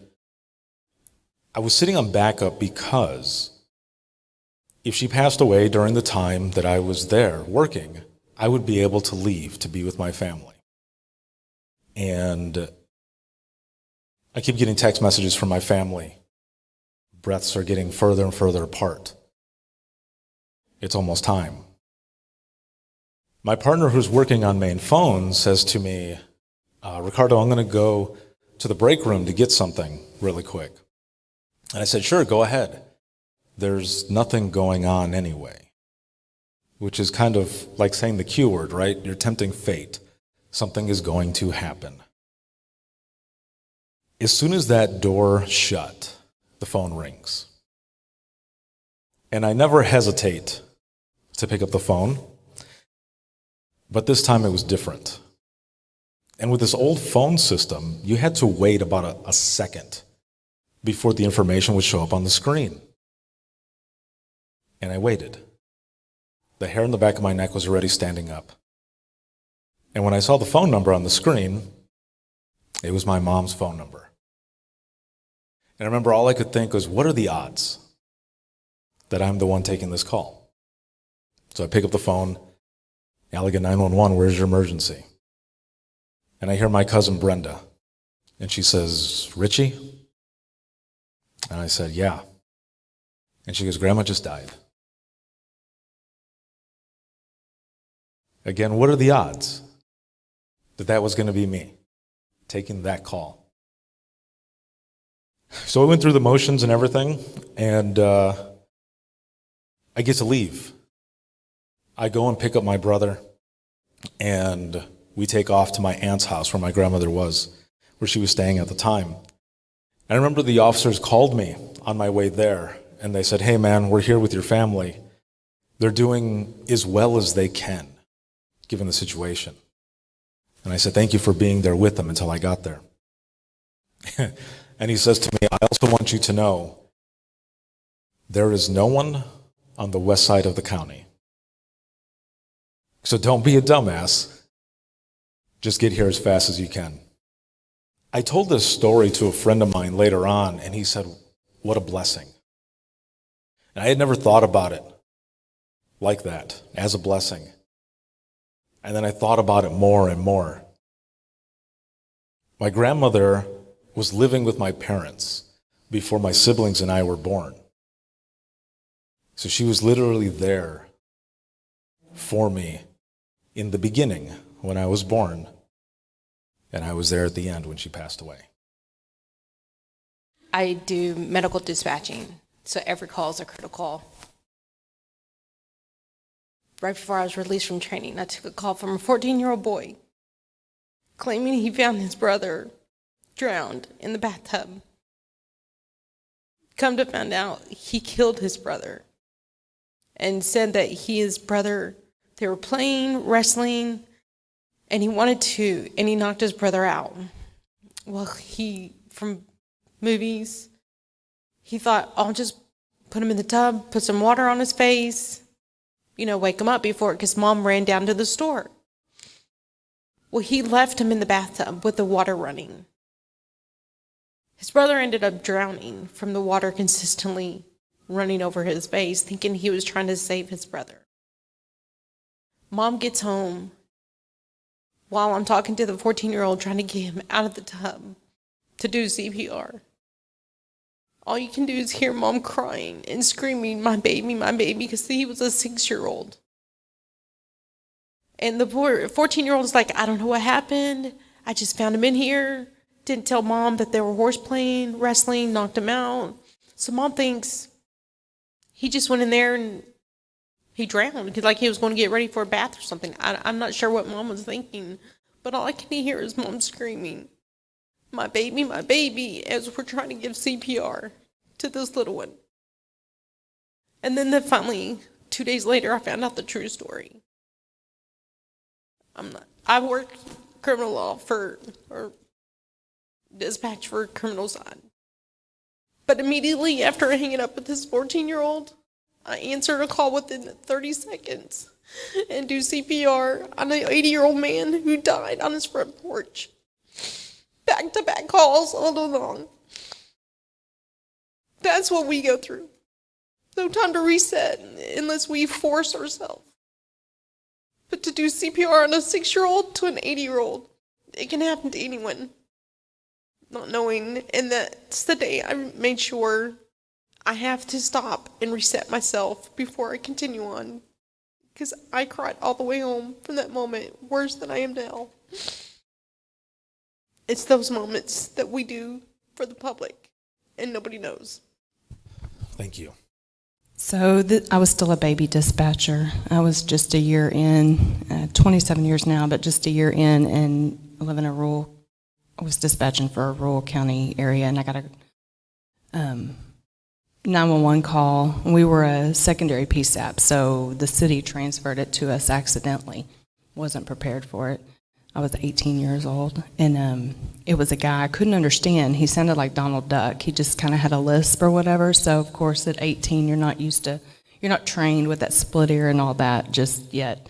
I was sitting on backup because if she passed away during the time that I was there working, I would be able to leave to be with my family. And I keep getting text messages from my family. Breaths are getting further and further apart. It's almost time. My partner who's working on main phone says to me, Ricardo, I'm going to go to the break room to get something really quick. And I said, sure, go ahead. There's nothing going on anyway, which is kind of like saying the Q word, right? You're tempting fate. Something is going to happen. As soon as that door shut, the phone rings. And I never hesitate to pick up the phone, but this time it was different. And with this old phone system, you had to wait about a second before the information would show up on the screen. And I waited. The hair on the back of my neck was already standing up. And when I saw the phone number on the screen, it was my mom's phone number. And I remember all I could think was, what are the odds that I'm the one taking this call? So I pick up the phone, Allegan 911, where's your emergency? And I hear my cousin Brenda, and she says, Richie? And I said, yeah. And she goes, Grandma just died. Again, what are the odds that that was going to be me taking that call? So I went through the motions and everything, and I get to leave. I go and pick up my brother, and we take off to my aunt's house where my grandmother was, where she was staying at the time. I remember the officers called me on my way there, and they said, hey man, we're here with your family. They're doing as well as they can, given the situation. And I said, thank you for being there with them until I got there. And he says to me, I also want you to know there is no one on the west side of the county. So don't be a dumbass. Just get here as fast as you can. I told this story to a friend of mine later on, and he said, what a blessing. And I had never thought about it like that, as a blessing. And then I thought about it more and more. My grandmother was living with my parents before my siblings and I were born. So she was literally there for me in the beginning when I was born, and I was there at the end when she passed away. I do medical dispatching, so every call is a critical call. Right before I was released from training, I took a call from a 14-year-old boy claiming he found his brother drowned in the bathtub. Come to find out, he killed his brother and said that his brother, they were playing, wrestling, and he knocked his brother out. Well, from movies, he thought, I'll just put him in the tub, put some water on his face, wake him up before, because Mom ran down to the store. Well, he left him in the bathtub with the water running. His brother ended up drowning from the water consistently running over his face, thinking he was trying to save his brother. Mom gets home while I'm talking to the 14-year-old trying to get him out of the tub to do CPR. All you can do is hear Mom crying and screaming, my baby, because he was a 6-year-old. And the poor 14-year-old is like, I don't know what happened. I just found him in here. Didn't tell Mom that they were horse playing, wrestling, knocked him out. So Mom thinks he just went in there and he drowned, like he was going to get ready for a bath or something. I'm not sure what Mom was thinking, but all I can hear is Mom screaming, my baby, as we're trying to give CPR to this little one. And then finally, 2 days later, I found out the true story. I work criminal law or dispatch for criminal side. But immediately after hanging up with this 14-year-old, I answered a call within 30 seconds and do CPR on an 80-year-old man who died on his front porch. Back-to-back calls all along. That's what we go through. No time to reset unless we force ourselves. But to do CPR on a 6-year-old to an 80-year-old, it can happen to anyone. Not knowing, and that's the day I made sure I have to stop and reset myself before I continue on. Because I cried all the way home from that moment, worse than I am now. It's those moments that we do for the public, and nobody knows. Thank you. So I was still a baby dispatcher. I was just a year in, 27 years now, but just a year in, and I live in I was dispatching for a rural county area, and I got a 911 call. We were a secondary PSAP, so the city transferred it to us accidentally. Wasn't prepared for it. I was 18 years old, and it was a guy I couldn't understand. He sounded like Donald Duck. He just kind of had a lisp or whatever. So of course at 18, you're not trained with that split ear and all that just yet,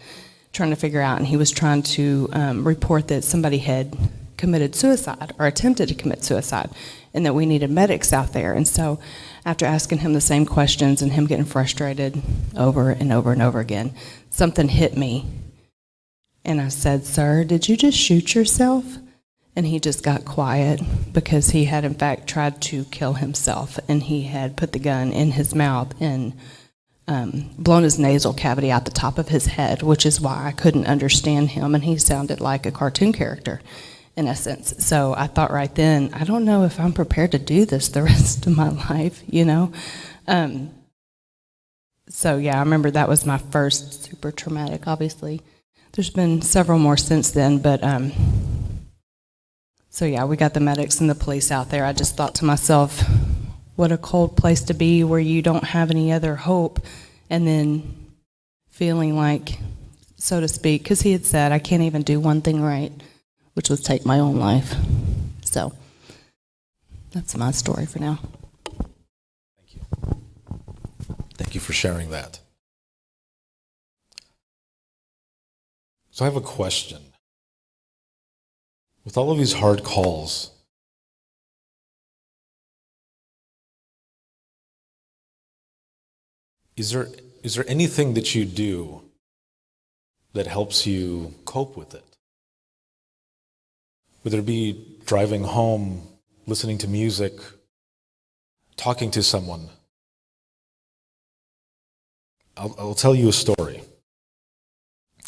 trying to figure out. And he was trying to report that somebody had committed suicide or attempted to commit suicide, and that we needed medics out there. And so after asking him the same questions and him getting frustrated over and over and over again, something hit me. And I said, "Sir, did you just shoot yourself?" And he just got quiet because he had in fact tried to kill himself, and he had put the gun in his mouth and blown his nasal cavity out the top of his head, which is why I couldn't understand him, and he sounded like a cartoon character in essence. So I thought right then, I don't know if I'm prepared to do this the rest of my life, you know? So yeah, I remember that was my first super traumatic, obviously. There's been several more since then, but so yeah, we got the medics and the police out there. I just thought to myself, what a cold place to be where you don't have any other hope, and then feeling like, so to speak, because he had said, I can't even do one thing right, which was take my own life. So that's my story for now. Thank you. Thank you for sharing that. So I have a question. With all of these hard calls, is there anything that you do that helps you cope with it? Whether it be driving home, listening to music, talking to someone. I'll tell you a story.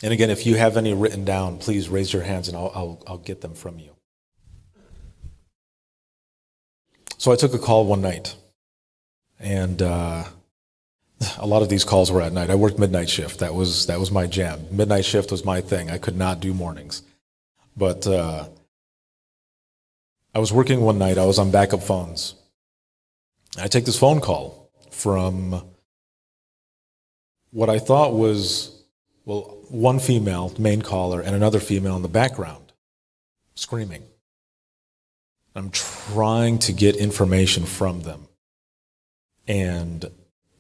And again, if you have any written down, please raise your hands and I'll get them from you. So I took a call one night, and a lot of these calls were at night. I worked midnight shift. That was my jam. Midnight shift was my thing. I could not do mornings. But I was working one night. I was on backup phones. I take this phone call from what I thought was, well, one female, main caller, and another female in the background, screaming. I'm trying to get information from them, and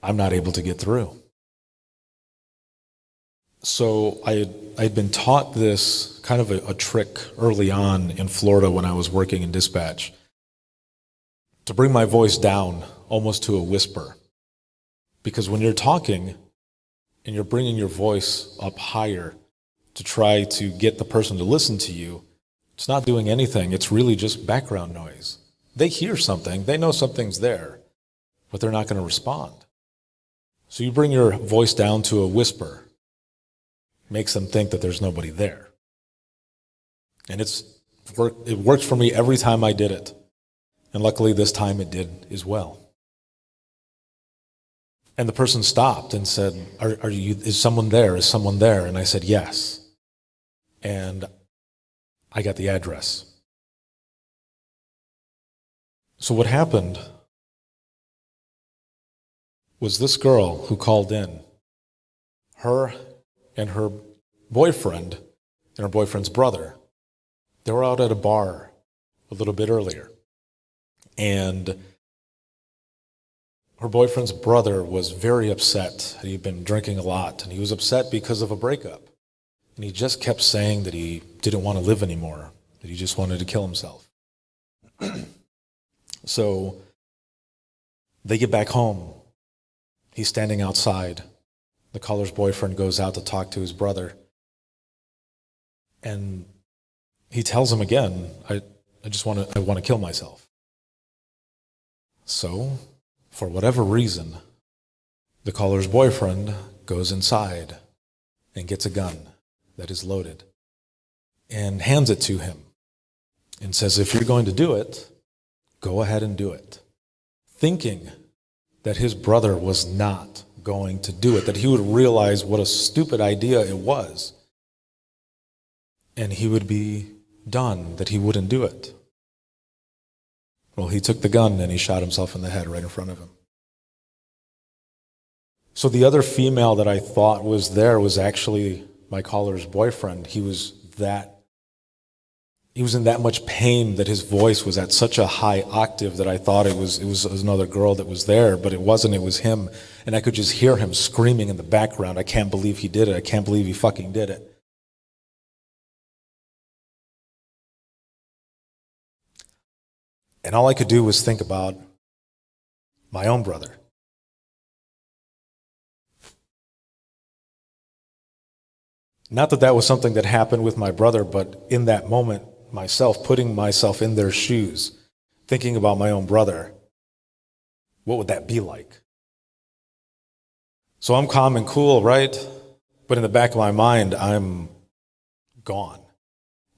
I'm not able to get through. So I'd been taught this kind of a trick early on in Florida when I was working in dispatch, to bring my voice down almost to a whisper. Because when you're talking and you're bringing your voice up higher to try to get the person to listen to you, it's not doing anything. It's really just background noise. They hear something, they know something's there, but they're not going to respond. So you bring your voice down to a whisper, makes them think that there's nobody there. And it worked for me every time I did it. And luckily this time it did as well. And the person stopped and said, is someone there? Is someone there? And I said, yes. And I got the address. So what happened was this girl who called in, her and her boyfriend and her boyfriend's brother, they were out at a bar a little bit earlier. And her boyfriend's brother was very upset. He'd been drinking a lot, and he was upset because of a breakup. And he just kept saying that he didn't want to live anymore, that he just wanted to kill himself. So they get back home. He's standing outside. The caller's boyfriend goes out to talk to his brother. And he tells him again, I want to kill myself. So, for whatever reason, the caller's boyfriend goes inside and gets a gun that is loaded and hands it to him and says, if you're going to do it, go ahead and do it. Thinking that his brother was not going to do it, that he would realize what a stupid idea it was, and he would be done, that he wouldn't do it. Well, he took the gun and he shot himself in the head right in front of him. So the other female that I thought was there was actually my caller's boyfriend. He was in that much pain that his voice was at such a high octave that I thought it was another girl that was there, but it wasn't, it was him. And I could just hear him screaming in the background, I can't believe he did it, I can't believe he fucking did it. And all I could do was think about my own brother. Not that that was something that happened with my brother, but in that moment, myself, putting myself in their shoes, thinking about my own brother, what would that be like? So I'm calm and cool, right? But in the back of my mind, I'm gone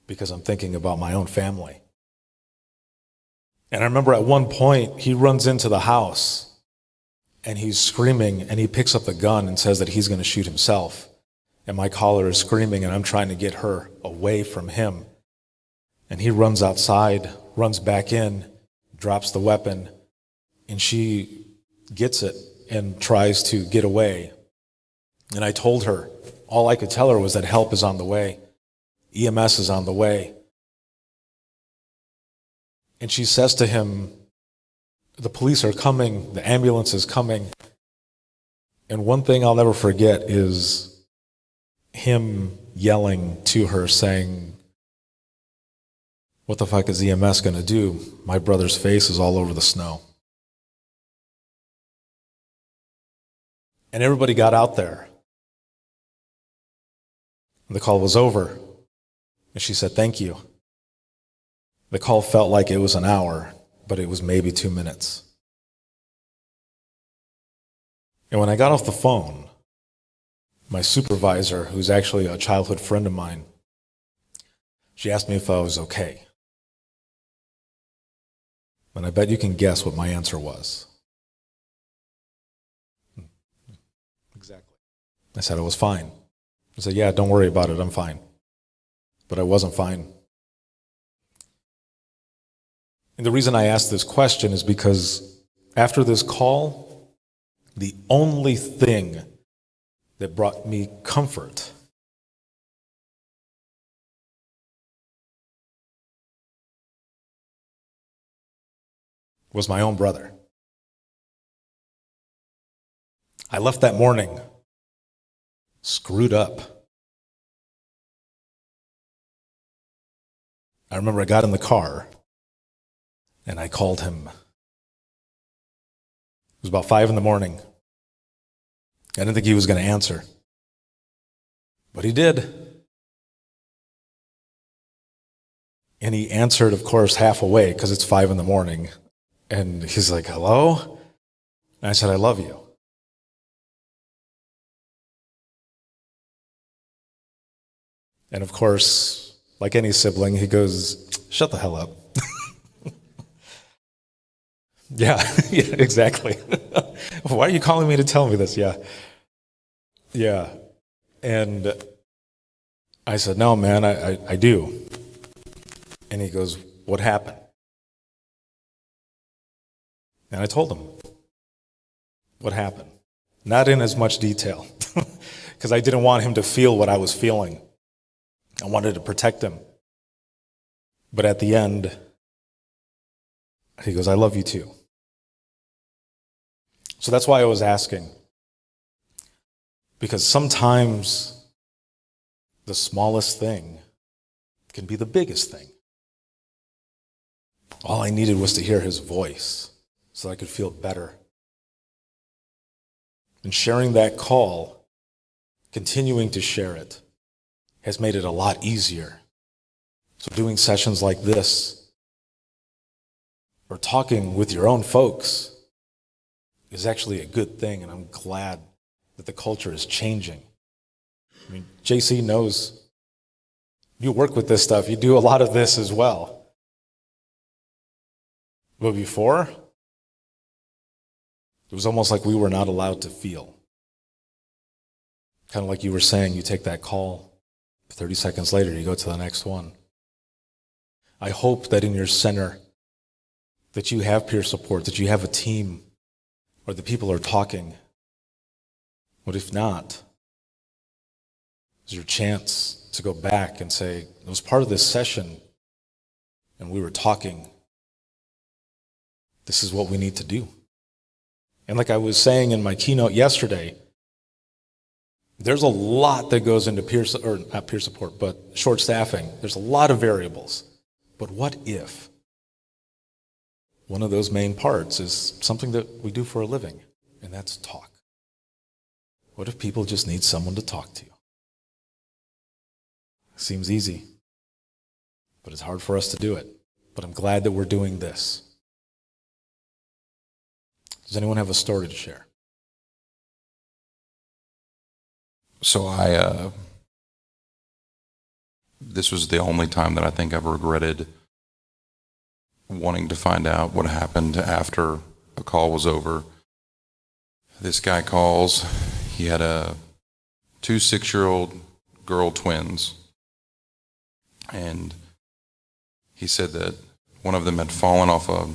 because I'm thinking about my own family. And I remember at one point, he runs into the house and he's screaming and he picks up the gun and says that he's going to shoot himself. And my caller is screaming and I'm trying to get her away from him. And he runs outside, runs back in, drops the weapon, and she gets it and tries to get away. And I told her, all I could tell her was that help is on the way. EMS is on the way. And she says to him, the police are coming, the ambulance is coming. And one thing I'll never forget is him yelling to her saying, what the fuck is EMS going to do? My brother's face is all over the snow. And everybody got out there. And the call was over. And she said, thank you. The call felt like it was an hour, but it was maybe 2 minutes. And when I got off the phone, my supervisor, who's actually a childhood friend of mine, she asked me if I was okay. And I bet you can guess what my answer was. Exactly. I said I was fine. I said, yeah, don't worry about it, I'm fine. But I wasn't fine. And the reason I asked this question is because after this call, the only thing that brought me comfort was my own brother. I left that morning screwed up. I remember I got in the car and I called him. It was about 5 in the morning. I didn't think he was going to answer, but he did. And he answered, of course, half awake because it's 5 in the morning. And he's like, hello? And I said, I love you. And of course, like any sibling, he goes, shut the hell up. Yeah, yeah, exactly. Why are you calling me to tell me this? Yeah. Yeah. And I said, no, man, I do. And he goes, what happened? And I told him what happened. Not in as much detail, because I didn't want him to feel what I was feeling. I wanted to protect him. But at the end, he goes, I love you too. So that's why I was asking. Because sometimes the smallest thing can be the biggest thing. All I needed was to hear his voice so I could feel better. And sharing that call, continuing to share it, has made it a lot easier. So doing sessions like this, or talking with your own folks, is actually a good thing, and I'm glad that the culture is changing. I mean, JC knows you work with this stuff, you do a lot of this as well. But before, it was almost like we were not allowed to feel. Kind of like you were saying, you take that call, 30 seconds later, you go to the next one. I hope that in your center, that you have peer support, that you have a team, or the people are talking. But if not, it's your chance to go back and say, it was part of this session, and we were talking. This is what we need to do. And like I was saying in my keynote yesterday, there's a lot that goes into not peer support, but short staffing. There's a lot of variables. But what if one of those main parts is something that we do for a living, and that's talk? What if people just need someone to talk to? Seems easy, but it's hard for us to do it. But I'm glad that we're doing this. Does anyone have a story to share? So this was the only time that I think I've regretted wanting to find out what happened after a call was over. This guy calls. He had two 6-year-old girl twins, and he said that one of them had fallen off a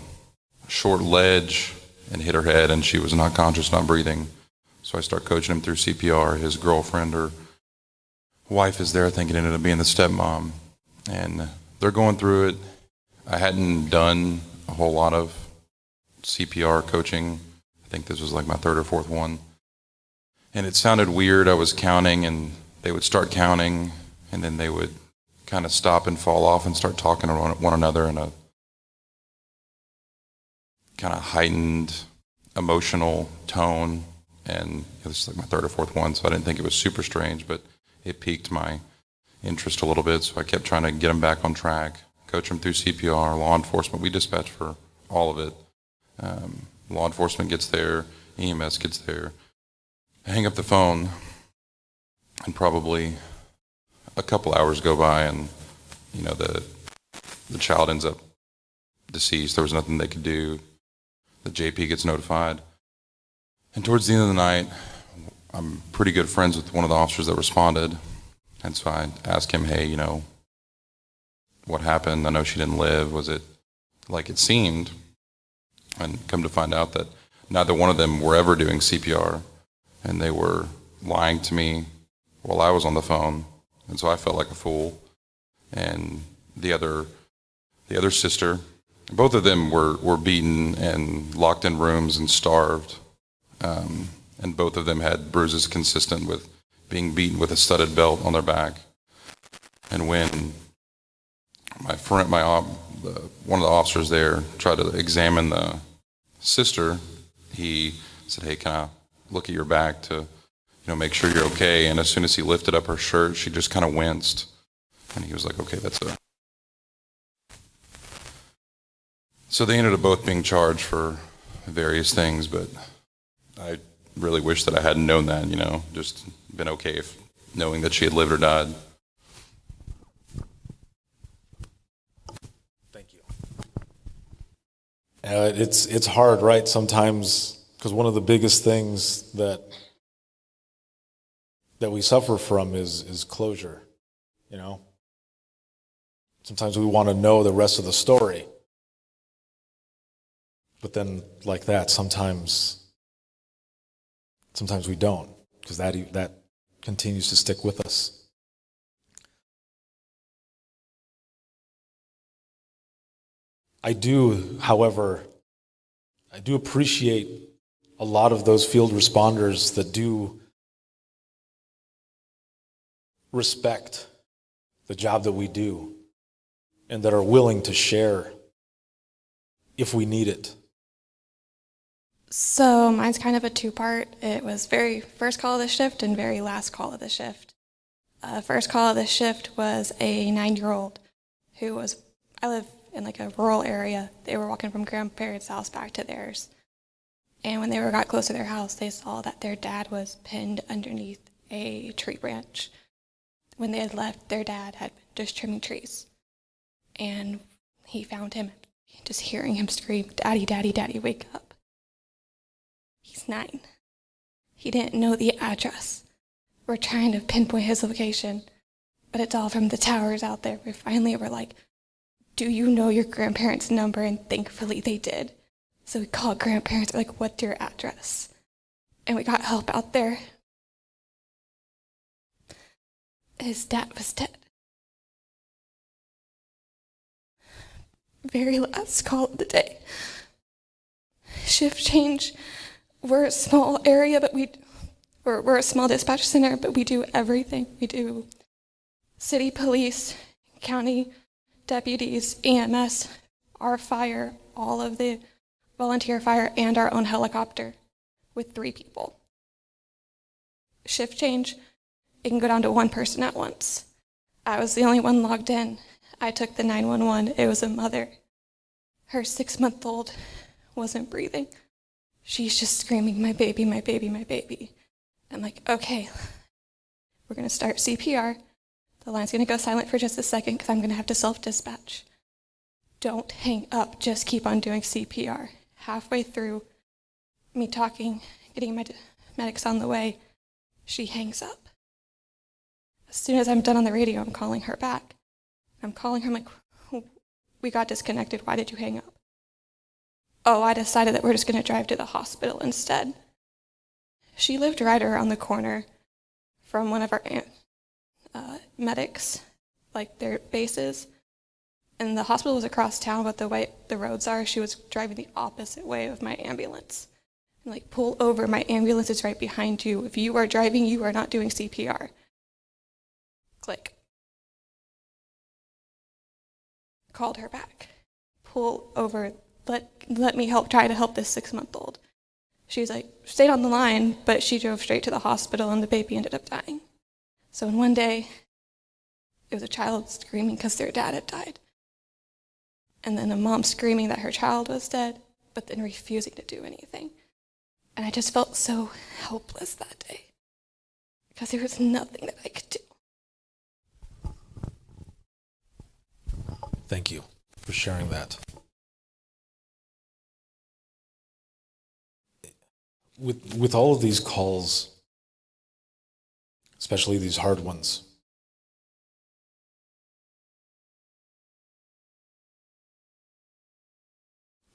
short ledge and hit her head, and she was not conscious, not breathing. So I start coaching him through CPR. His girlfriend or wife is there, thinking it ended up being the stepmom, and they're going through it. I hadn't done a whole lot of CPR coaching. I think this was like my 3rd or 4th one. And it sounded weird. I was counting, and they would start counting, and then they would kind of stop and fall off and start talking to one another in a kind of heightened, emotional tone. And this is like my 3rd or 4th one, so I didn't think it was super strange, but it piqued my interest a little bit. So I kept trying to get them back on track, coach them through CPR, law enforcement. We dispatch for all of it. Law enforcement gets there, EMS gets there. I hang up the phone, and probably a couple hours go by, and the child ends up deceased. There was nothing they could do. The JP gets notified. And towards the end of the night, I'm pretty good friends with one of the officers that responded. And so I asked him, hey, what happened? I know she didn't live. Was it like it seemed? And come to find out that neither one of them were ever doing CPR. And they were lying to me while I was on the phone. And so I felt like a fool. And the other sister, both of them were beaten and locked in rooms and starved. And both of them had bruises consistent with being beaten with a studded belt on their back. And when one of the officers there tried to examine the sister. He said, "Hey, can I look at your back to, make sure you're okay?" And as soon as he lifted up her shirt, she just kind of winced, and he was like, "Okay, that's it." So they ended up both being charged for various things, but I really wish that I hadn't known that, just been okay if knowing that she had lived or died. Thank you. It's hard, right? Sometimes, because one of the biggest things that we suffer from is closure. Sometimes we want to know the rest of the story, but then, like that, sometimes we don't, because that continues to stick with us. However, I do appreciate a lot of those field responders that do respect the job that we do and that are willing to share if we need it. So mine's kind of a two-part. It was very first call of the shift and very last call of the shift. First call of the shift was a 9-year-old who I live in like a rural area. They were walking from grandparents' house back to theirs. And when they got close to their house, they saw that their dad was pinned underneath a tree branch. When they had left, their dad had been just trimming trees. And he found him, just hearing him scream, "Daddy, Daddy, Daddy, wake up." He's 9. He didn't know the address. We're trying to pinpoint his location, but it's all from the towers out there. We finally were like, "Do you know your grandparents' number?" And thankfully they did. So we called grandparents, like, "What's your address?" And we got help out there. His dad was dead. Very last call of the day. Shift change. We're a small area, but we're a small dispatch center, but we do everything. We do city police, county deputies, EMS, our fire, all of the volunteer fire, and our own helicopter with 3 people. Shift change, it can go down to 1 person at once. I was the only one logged in. I took the 911. It was a mother. Her 6-month-old wasn't breathing. She's just screaming, "My baby, my baby, my baby." I'm like, okay, we're going to start CPR. The line's going to go silent for just a second because I'm going to have to self-dispatch. Don't hang up. Just keep on doing CPR. Halfway through me talking, getting my medics on the way, she hangs up. As soon as I'm done on the radio, I'm calling her back. I'm calling her, I'm like, "We got disconnected. Why did you hang up?" "Oh, I decided that we're just going to drive to the hospital instead." She lived right around the corner from one of our medics, like their bases. And the hospital was across town, but the way the roads are, she was driving the opposite way of my ambulance. And like, "Pull over, my ambulance is right behind you. If you are driving, you are not doing CPR." Click. Called her back. "Pull over, let me try to help this 6-month-old. She's like, stayed on the line, but she drove straight to the hospital and the baby ended up dying. So in one day, it was a child screaming because their dad had died. And then a mom screaming that her child was dead, but then refusing to do anything. And I just felt so helpless that day because there was nothing that I could do. Thank you for sharing that. With all of these calls, especially these hard ones,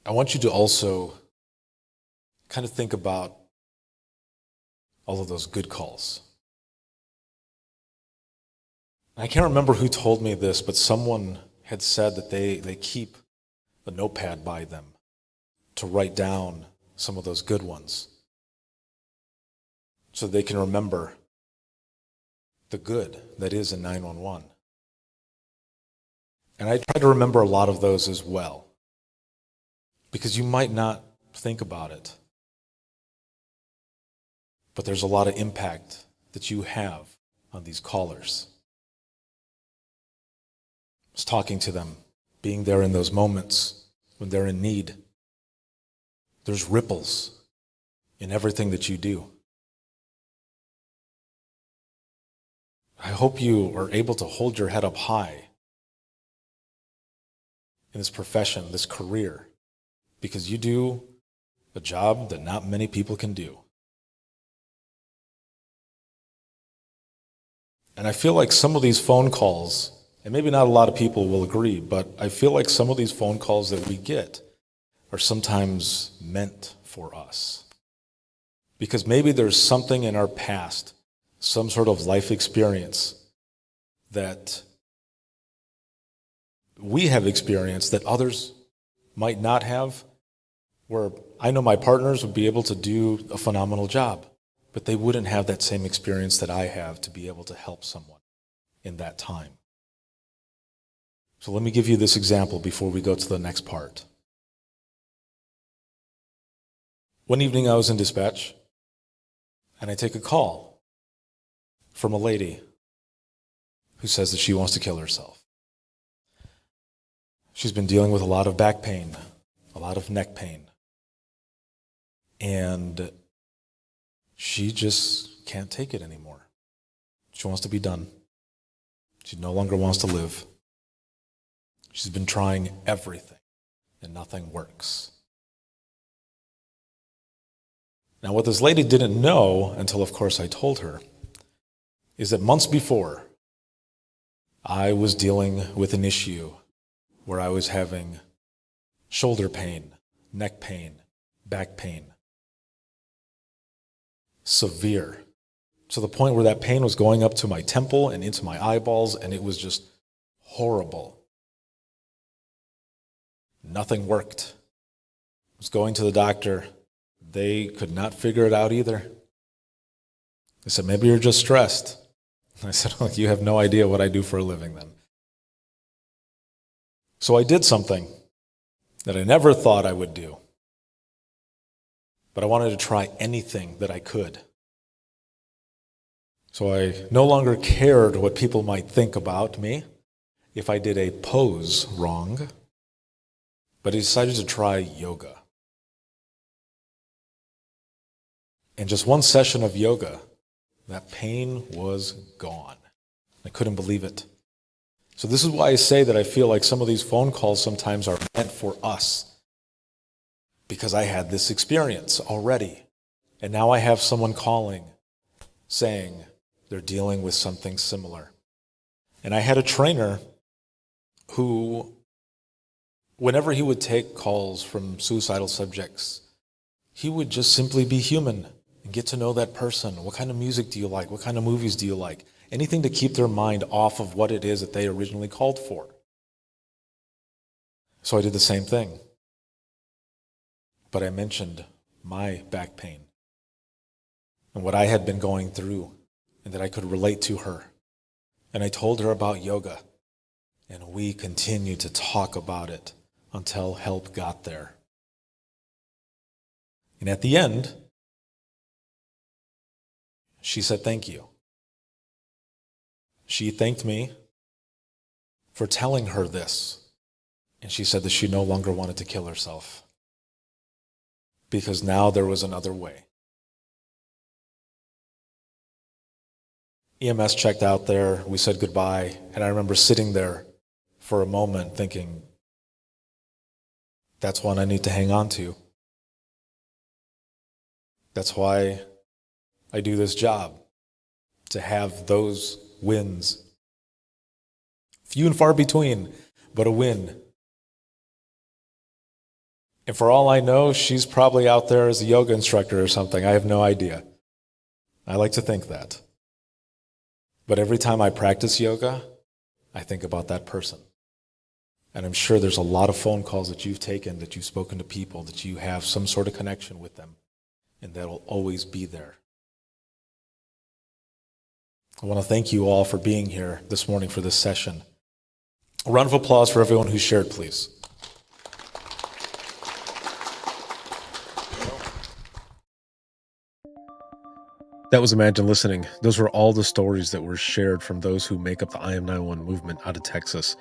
I want you to also kind of think about all of those good calls. I can't remember who told me this, but someone had said that they keep a notepad by them to write down some of those good ones so they can remember the good that is in 911. And I try to remember a lot of those as well, because you might not think about it, but there's a lot of impact that you have on these callers. Just talking to them, being there in those moments when they're in need. There's ripples in everything that you do. I hope you are able to hold your head up high in this profession, this career, because you do a job that not many people can do. And I feel like some of these phone calls, and maybe not a lot of people will agree, but I feel like some of these phone calls that we get are sometimes meant for us. Because maybe there's something in our past, some sort of life experience that we have experienced that others might not have, where I know my partners would be able to do a phenomenal job, but they wouldn't have that same experience that I have to be able to help someone in that time. So let me give you this example before we go to the next part. One evening I was in dispatch, and I take a call from a lady who says that she wants to kill herself. She's been dealing with a lot of back pain, a lot of neck pain, and she just can't take it anymore. She wants to be done. She no longer wants to live. She's been trying everything, and nothing works. Now, what this lady didn't know, until of course I told her, is that months before, I was dealing with an issue where I was having shoulder pain, neck pain, back pain. Severe. To the point where that pain was going up to my temple and into my eyeballs, and it was just horrible. Nothing worked. I was going to the doctor. They could not figure it out either. They said, maybe you're just stressed. I said, look, you have no idea what I do for a living then. So I did something that I never thought I would do. But I wanted to try anything that I could. So I no longer cared what people might think about me if I did a pose wrong, but I decided to try yoga. In just one session of yoga, that pain was gone. I couldn't believe it. So this is why I say that I feel like some of these phone calls sometimes are meant for us. Because I had this experience already. And now I have someone calling, saying they're dealing with something similar. And I had a trainer who, whenever he would take calls from suicidal subjects, he would just simply be human and get to know that person. What kind of music do you like? What kind of movies do you like? Anything to keep their mind off of what it is that they originally called for. So I did the same thing. But I mentioned my back pain and what I had been going through and that I could relate to her. And I told her about yoga, and we continued to talk about it until help got there. And at the end, she said thank you. She thanked me for telling her this, and she said that she no longer wanted to kill herself because now there was another way. EMS checked out there, we said goodbye, and I remember sitting there for a moment thinking, that's one I need to hang on to. That's why I do this job, to have those wins. Few and far between, but a win. And for all I know, she's probably out there as a yoga instructor or something. I have no idea. I like to think that. But every time I practice yoga, I think about that person. And I'm sure there's a lot of phone calls that you've taken, that you've spoken to people, that you have some sort of connection with them, and that'll always be there. I want to thank you all for being here this morning for this session. A round of applause for everyone who shared, please. That was Imagine Listening. Those were all the stories that were shared from those who make up the I Am 911 movement out of Texas,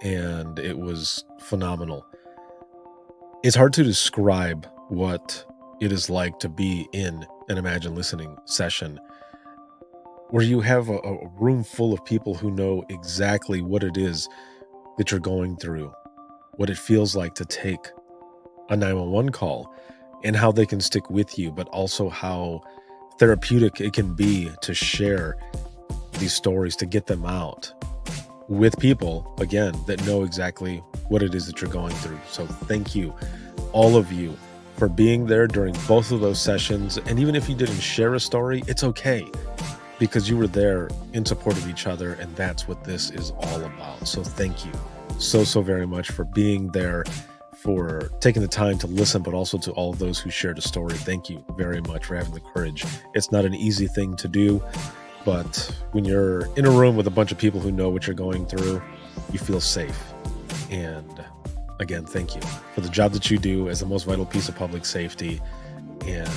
and it was phenomenal. It's hard to describe what it is like to be in an Imagine Listening session where you have a room full of people who know exactly what it is that you're going through, what it feels like to take a 911 call, and how they can stick with you, but also how therapeutic it can be to share these stories, to get them out with people, again, that know exactly what it is that you're going through. So thank you, all of you, for being there during both of those sessions. And even if you didn't share a story, it's okay, because you were there in support of each other, and that's what this is all about. So thank you so very much for being there, for taking the time to listen, but also to all of those who shared a story. Thank you very much for having the courage. It's not an easy thing to do, but when you're in a room with a bunch of people who know what you're going through, you feel safe. And again, thank you for the job that you do as the most vital piece of public safety, and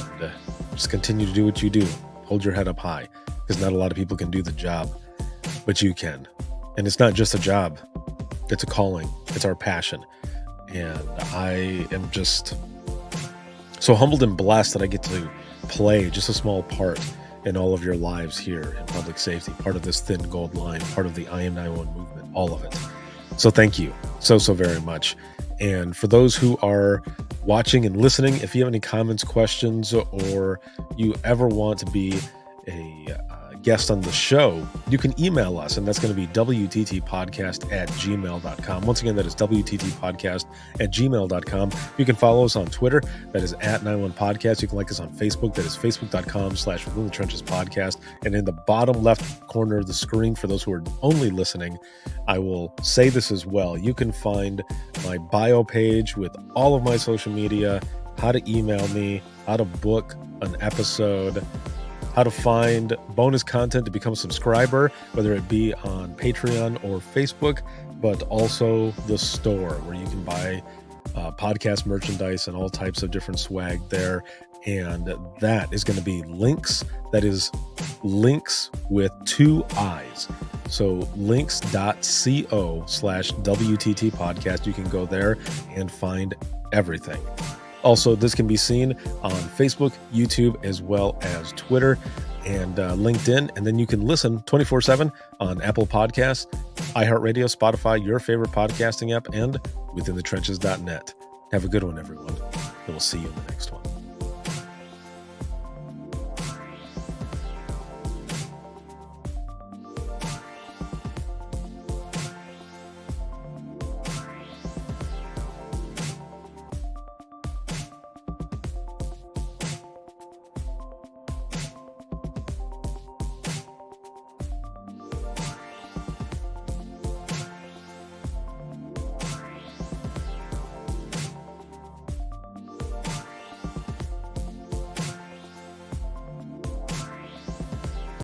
just continue to do what you do. Hold your head up high, because not a lot of people can do the job, but you can. And it's not just a job, it's a calling, it's our passion. And I am just so humbled and blessed that I get to play just a small part in all of your lives here in public safety, part of this thin gold line, part of the I Am 911 movement, all of it. So thank you so very much. And for those who are watching and listening, if you have any comments, questions, or you ever want to be a guest on the show, you can email us, and that's going to be wttpodcast@gmail.com. Once again, that is wttpodcast@gmail.com. You can follow us on Twitter, that is @91podcast. You can like us on Facebook, that is facebook.com/Within the Trenches Podcast. And in the bottom left corner of the screen, for those who are only listening, I will say this as well. You can find my bio page with all of my social media, how to email me, how to book an episode, how to find bonus content to become a subscriber, whether it be on Patreon or Facebook, but also the store where you can buy podcast merchandise and all types of different swag there. And that is going to be links. That is links with 2 I's. So links.co/WTT podcast. You can go there and find everything. Also, this can be seen on Facebook, YouTube, as well as Twitter and LinkedIn. And then you can listen 24/7 on Apple Podcasts, iHeartRadio, Spotify, your favorite podcasting app, and withinthetrenches.net. Have a good one, everyone. And we'll see you in the next one.